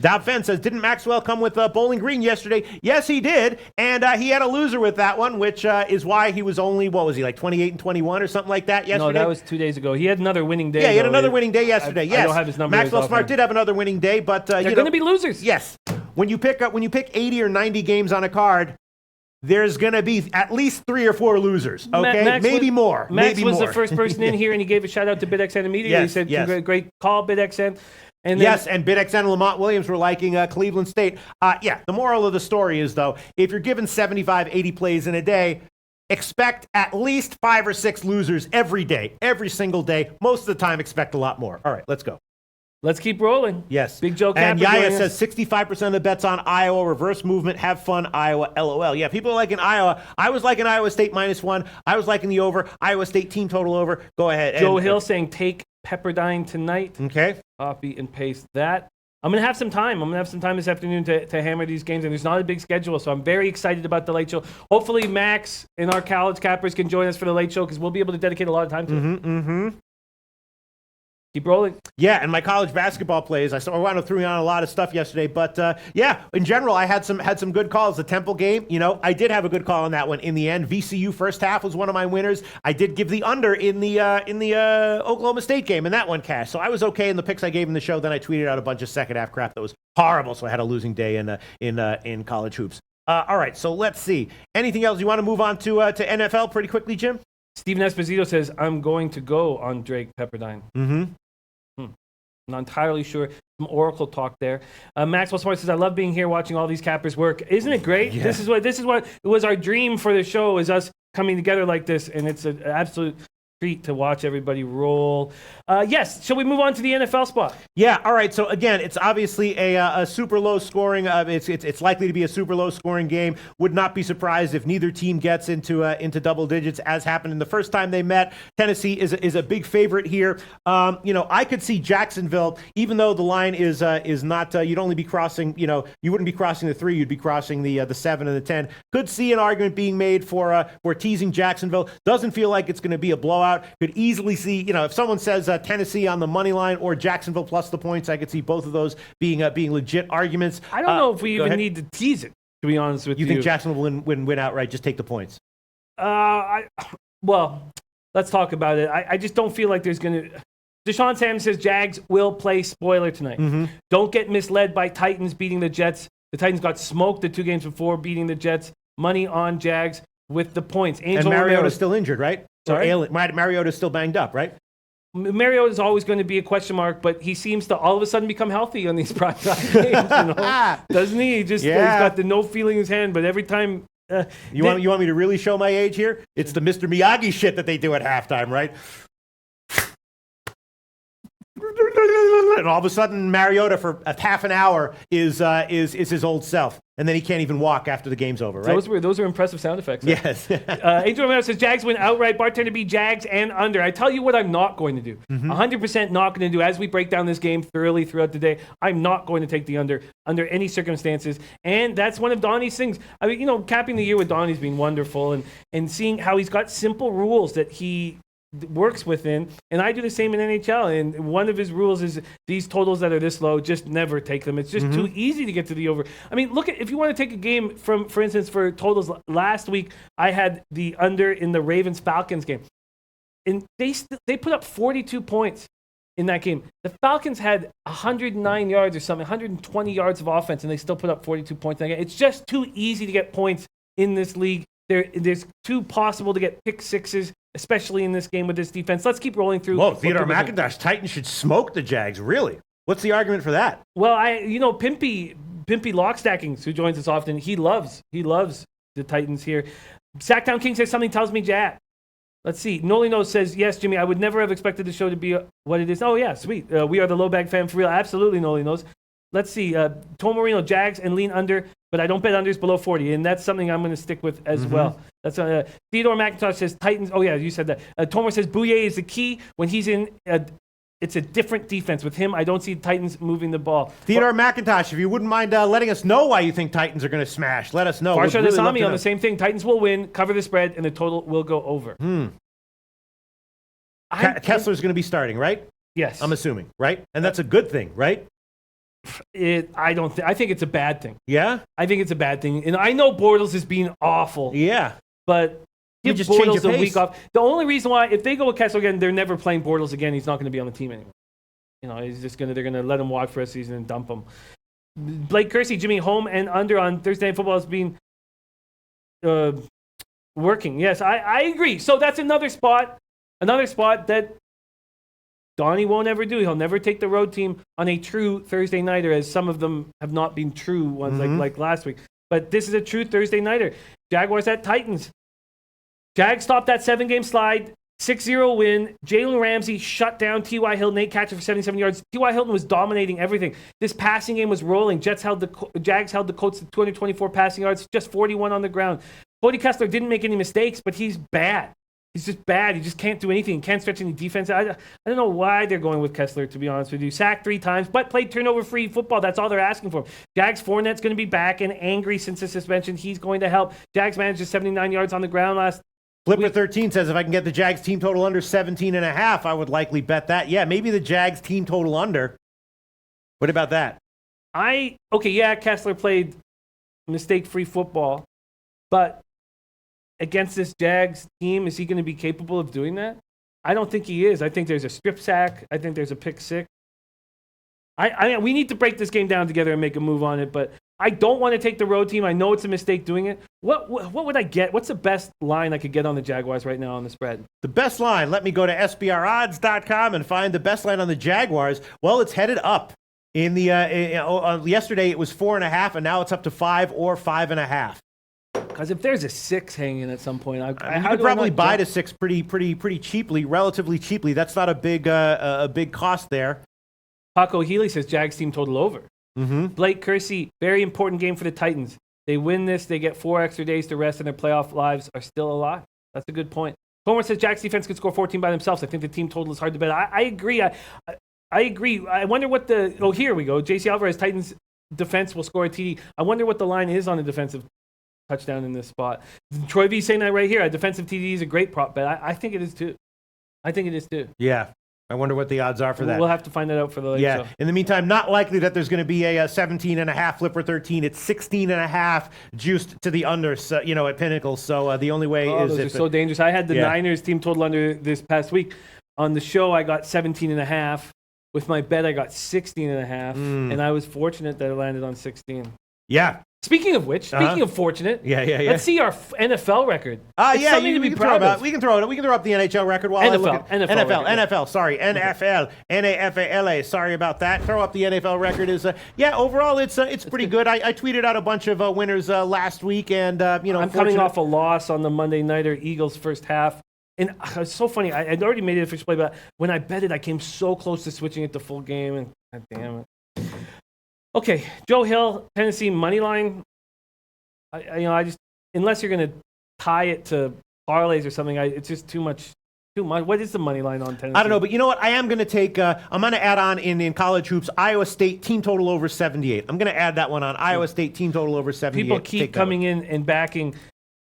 S1: Dow Fenn says, didn't Maxwell come with Bowling Green yesterday? Yes, he did. And he had a loser with that one, which is why he was only, what was he, like 28-21 or something like that yesterday?
S2: No, that was 2 days ago. He had another winning day.
S1: Yeah, he had another winning day yesterday. Yes.
S2: I don't have his number.
S1: Maxwell Smart did have another winning day, but
S2: they're going to be losers.
S1: Yes. When you pick 80 or 90 games on a card, there's going to be at least 3 or 4 losers, okay? Maybe more.
S2: Max was the first person in here, and he gave a shout-out to BidXN immediately. He said, great call, BidXN. And
S1: BidXN and Lamont Williams were liking Cleveland State. The moral of the story is, though, if you're given 75, 80 plays in a day, expect at least 5 or 6 losers every day, every single day. Most of the time, expect a lot more. All right, let's go.
S2: Let's keep rolling.
S1: Yes.
S2: Big Joe
S1: And
S2: Capper
S1: Yaya says 65% of the bets on Iowa. Reverse movement. Have fun, Iowa. LOL. Yeah, people are liking Iowa. I was liking Iowa State -1. I was liking the over. Iowa State team total over. Go ahead.
S2: Joe Hill saying take Pepperdine tonight.
S1: Okay.
S2: Copy and paste that. I'm going to have some time. This afternoon to hammer these games, and there's not a big schedule, so I'm very excited about the late show. Hopefully Max and our college cappers can join us for the late show because we'll be able to dedicate a lot of time to it. Keep rolling.
S1: Yeah, and my college basketball plays. I wound up throwing on a lot of stuff yesterday, but in general, I had some good calls. The Temple game, I did have a good call on that one in the end. VCU first half was one of my winners. I did give the under in the Oklahoma State game, and that one cashed. So I was okay in the picks I gave in the show. Then I tweeted out a bunch of second half crap that was horrible. So I had a losing day in college hoops. All right, so let's see. Anything else you want to move on to NFL pretty quickly, Jim?
S2: Steven Esposito says I'm going to go on Drake Pepperdine. Not entirely sure. Some Oracle talk there. Maxwell Smart says, I love being here watching all these cappers work. Isn't it great? Yeah. This is what it was our dream for the show, is us coming together like this, and it's an absolute treat to watch everybody roll. Yes, shall we move on to the NFL spot?
S1: Yeah, all right. So again, it's obviously a super low scoring. It's likely to be a super low scoring game. Would not be surprised if neither team gets into double digits, as happened in the first time they met. Tennessee is a big favorite here. I could see Jacksonville, even though the line is not. You'd only be crossing. You wouldn't be crossing the 3. You'd be crossing the 7 and the 10. Could see an argument being made for teasing Jacksonville. Doesn't feel like it's going to be a blowout. Could easily see, if someone says Tennessee on the money line or Jacksonville plus the points, I could see both of those being legit arguments.
S2: I don't know if we even need to tease it. to be honest with you.
S1: You think Jacksonville will win outright? Just take the points.
S2: Well, let's talk about it. I just don't feel like there's going to... Deshaun Sam says Jags will play spoiler tonight. Don't get misled by Titans beating the Jets. The Titans got smoked the 2 games before beating the Jets. Money on Jags with the points.
S1: And Mariota's still injured, right?
S2: Sorry?
S1: Mariota's still banged up, right?
S2: Mariota is always going to be a question mark, but he seems to all of a sudden become healthy on these primetime games. Doesn't he? He's got the no feeling in his hand, but every time...
S1: You want me to really show my age here? It's the Mr. Miyagi shit that they do at halftime, right? And all of a sudden, Mariota for a half an hour is his old self, and then he can't even walk after the game's over. Right?
S2: Those are impressive sound effects.
S1: Yes.
S2: Angel Romero says Jags win outright. Bartender B Jags and under. I tell you what, I'm not going to do. 100% not going to do. As we break down this game thoroughly throughout the day, I'm not going to take the under any circumstances. And that's one of Donnie's things. I mean, capping the year with Donnie's been wonderful, and seeing how he's got simple rules that he works within, and I do the same in NHL, and one of his rules is these totals that are this low, just never take them. It's just too easy to get to the over. I mean, look at, if you want to take a game from, for instance, for totals last week, I had the under in the Ravens-Falcons game, and they put up 42 points in that game. The Falcons had 109 yards or something, 120 yards of offense, and they still put up 42 points in that game. It's just too easy to get points in this league. There's too possible to get pick sixes, especially in this game with this defense. Let's keep rolling through.
S1: Whoa, Theodore McIntosh, Titans should smoke the Jags. Really? What's the argument for that?
S2: Well, Pimpy Lockstackings, who joins us often, he loves the Titans here. Sacktown King says something tells me Jack. Let's see. Nolino says, yes, Jimmy, I would never have expected the show to be what it is. Oh, yeah, sweet. We are the LoBag fan for real. Absolutely, Nolinos. Let's see. Tom Marino, Jags and lean under, but I don't bet unders below 40, and that's something I'm going to stick with as well. That's Theodore McIntosh says Titans. Oh, yeah, you said that. Tomer says Bouye is the key. When he's in, it's a different defense. With him, I don't see Titans moving the ball.
S1: Theodore McIntosh, if you wouldn't mind letting us know why you think Titans are going to smash, let us know.
S2: Farsha Dasami on the same thing. Titans will win, cover the spread, and the total will go over.
S1: Kessler's going to be starting, right?
S2: Yes.
S1: I'm assuming, right? And that's a good thing, right?
S2: I think it's a bad thing.
S1: Yeah?
S2: I think it's a bad thing. And I know Bortles is being awful.
S1: Yeah.
S2: But give
S1: just
S2: Bortles
S1: change
S2: a week off. The only reason why, if they go with Kessler again, they're never playing Bortles again. He's not going to be on the team anymore. They're going to let him walk for a season and dump him. Blake Kersey, Jimmy, home and under on Thursday Night Football has been working. Yes, I agree. So that's another spot that Donnie won't ever do. He'll never take the road team on a true Thursday nighter, as some of them have not been true ones like last week. But this is a true Thursday nighter. Jaguars at Titans. Jags stopped that 7-game slide, 6-0 win. Jalen Ramsey shut down T.Y. Hilton, 8 catches for 77 yards. T.Y. Hilton was dominating everything. This passing game was rolling. Jags held the Colts to 224 passing yards, just 41 on the ground. Cody Kessler didn't make any mistakes, but he's bad. He's just bad. He just can't do anything. He can't stretch any defense. I don't know why they're going with Kessler, to be honest with you. Sacked 3 times, but played turnover-free football. That's all they're asking for. Jags Fournette's going to be back and angry since the suspension. He's going to help. Jags managed 79 yards on the ground last
S1: Flipper 13 says if I can get the Jags team total under 17.5, I would likely bet that. Yeah, maybe the Jags team total under. What about that?
S2: Kessler played mistake-free football, but against this Jags team, is he going to be capable of doing that? I don't think he is. I think there's a strip sack. I think there's a pick six. We need to break this game down together and make a move on it, but I don't want to take the road team. I know it's a mistake doing it. What would I get? What's the best line I could get on the Jaguars right now on the spread?
S1: The best line, let me go to SBRodds.com and find the best line on the Jaguars. Well, it's headed up. Yesterday it was 4.5, and now it's up to 5 or 5.5.
S2: Because if there's a 6 hanging at some point,
S1: you could probably buy the 6 pretty cheaply, relatively cheaply. That's not a big cost there.
S2: Paco Healy says Jags team total over. Blake Kersey, very important game for the Titans. They win this, they get 4 extra days to rest, and their playoff lives are still alive. That's a good point. Homer says Jags defense could score 14 by themselves. I think the team total is hard to bet. I agree. I agree. I wonder what here we go. JC Alvarez, Titans defense will score a TD. I wonder what the line is on a defensive touchdown in this spot. Troy V saying that right here. A defensive TD is a great prop bet. I think it is too.
S1: Yeah. I wonder what the odds are for that.
S2: We'll have to find that out for the late
S1: Yeah.
S2: show.
S1: In the meantime, not likely that there's going to be a 17.5 flip for 13. It's 16.5 juiced to the under, so, at Pinnacle. So the only way is
S2: those are
S1: if
S2: so dangerous. I had the
S1: Yeah.
S2: Niners team total under this past week. On the show, I got 17.5. With my bet, I got 16.5. And I was fortunate that it landed on 16.
S1: Yeah.
S2: Speaking of which, speaking of fortunate,
S1: Yeah.
S2: let's see our NFL record. It's
S1: Yeah,
S2: something to be proud of.
S1: We can throw it. We can throw up the NHL record while I look at
S2: NFL.
S1: NFL. Sorry, NFL, NAFALA. Sorry about that. Throw up the NFL record. Overall it's pretty good. I tweeted out a bunch of winners last week, and
S2: I'm coming off a loss on the Monday Nighter Eagles first half. And it's so funny. I'd already made it official play, but when I bet it, I came so close to switching it to full game, and God damn it. Okay, Joe Hill, Tennessee money line. I just, unless you're going to tie it to parlays or something, it's just too much. What is the money line on Tennessee?
S1: I don't know, but you know what? I am going to take. I'm going to add on in college hoops Iowa State team total over 78. I'm going to add that one on. Iowa State team total over 78.
S2: People keep coming in and backing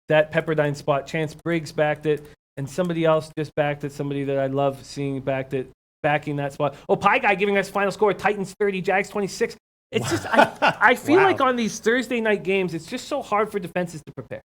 S2: that Pepperdine spot. Chance Briggs backed it, and somebody else just backed it. Somebody that I love seeing backed it, backing that spot. Oh, Pie Guy giving us final score: Titans 30, Jags 26. It's just, I feel like on these Thursday night games, it's just so hard for defenses to prepare.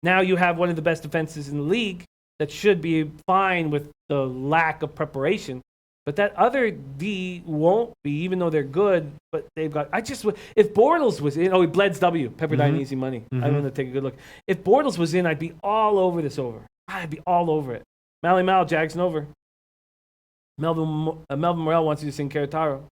S2: Now you have one of the best defenses in the league that should be fine with the lack of preparation. But that other D won't be, even though they're good. But they've got, if Bortles was in, Bleds W, Pepperdine easy money. I'm going to take a good look. If Bortles was in, I'd be all over this over. I'd be all over it. Mally Mal, Jags and over. Melvin Morel wants you to sing Querétaro.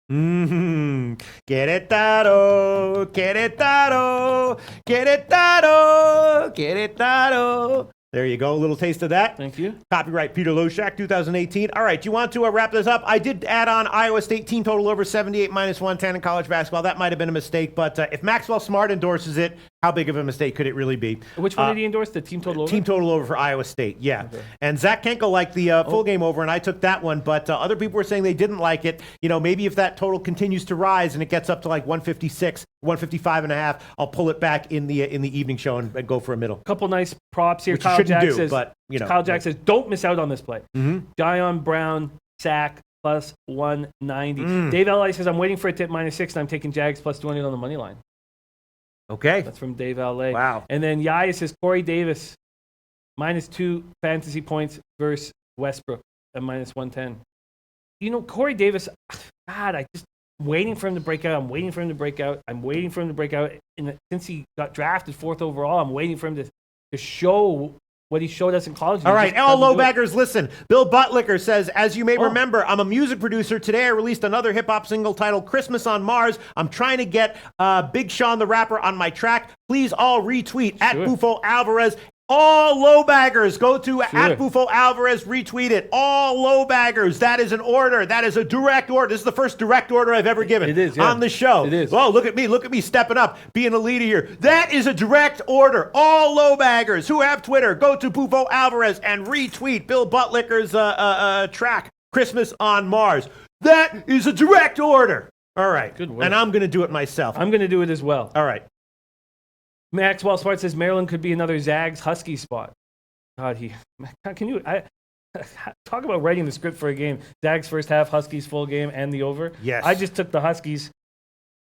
S1: Querétaro, Querétaro, Querétaro, Querétaro. There you go. A little taste of that.
S2: Thank you.
S1: Copyright Peter Loshak, 2018. All right. Do you want to wrap this up? I did add on Iowa State team total over 78 minus 110 in college basketball. That might have been a mistake, but if Maxwell Smart endorses it, how big of a mistake could it really be?
S2: Which one did he endorse? The team total over?
S1: Team total over for Iowa State, yeah. Okay. And Zach Kenkel liked the full game over, and I took that one, but other people were saying they didn't like it. Maybe if that total continues to rise and it gets up to like 156, 155.5, I'll pull it back in the evening show and go for a middle.
S2: Couple nice props here.
S1: Which
S2: Kyle Jack says, Kyle Jack says, don't miss out on this play. Dion Brown, sack, plus 190. Dave L.I. says, I'm waiting for it to hit -6, and I'm taking Jags plus 200 on the money line.
S1: Okay.
S2: That's from Dave L.A.
S1: Wow.
S2: And then Yaya says, Corey Davis, -2 fantasy points versus Westbrook at -110. Corey Davis, God, I'm waiting for him to break out. I'm waiting for him to break out. And since he got drafted 4th overall, I'm waiting for him to show what he showed us in college.
S1: All right, all LoBaggers, listen. Bill Buttlicker says, as you may remember, I'm a music producer. Today I released another hip-hop single titled Christmas on Mars. I'm trying to get Big Sean the Rapper on my track. Please all retweet at Bufo Alvarez. All LoBaggers, go to at Bufo Alvarez, retweet it. All LoBaggers, that is an order. That is a direct order. This is the first direct order I've ever given on the show.
S2: It is.
S1: Oh, look at me stepping up, being a leader here. That is a direct order. All LoBaggers who have Twitter, go to Bufo Alvarez and retweet Bill Buttlicker's track, Christmas on Mars. That is a direct order. All right.
S2: Good work.
S1: And I'm going to do it myself.
S2: I'm going to do it as well.
S1: All right.
S2: Maxwell Smart says Maryland could be another Zags Husky spot. God, can you talk about writing the script for a game? Zags first half, Huskies full game, and the over.
S1: Yes.
S2: I just took the Huskies,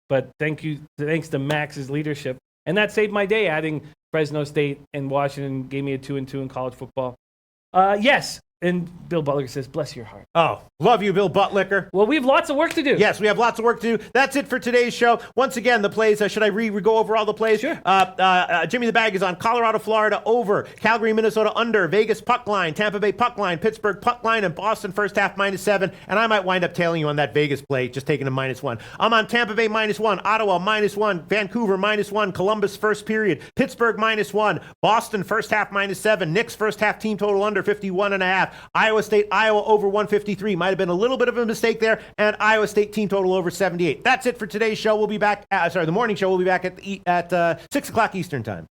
S2: but thanks to Max's leadership, and that saved my day. Adding Fresno State and Washington gave me a 2-2 in college football. Yes. And Bill Butler says, bless your heart.
S1: Oh, love you, Bill Buttlicker.
S2: Well, we have lots of work to do.
S1: Yes, we have lots of work to do. That's it for today's show. Once again, the plays. Should I go over all the plays?
S2: Sure.
S1: Jimmy the Bag is on Colorado, Florida, over. Calgary, Minnesota, under. Vegas, puck line. Tampa Bay, puck line. Pittsburgh, puck line. And Boston, first half, -7. And I might wind up tailing you on that Vegas play, just taking a -1. I'm on Tampa Bay, -1. Ottawa, -1. Vancouver, -1. Columbus, first period. Pittsburgh, -1. Boston, first half, -7. Knicks, first half, team total under 51.5. Iowa State, Iowa over 153. Might have been a little bit of a mistake there. And Iowa State team total over 78. That's it for today's show. We'll be back. The morning show. We'll be back at 6 o'clock Eastern time.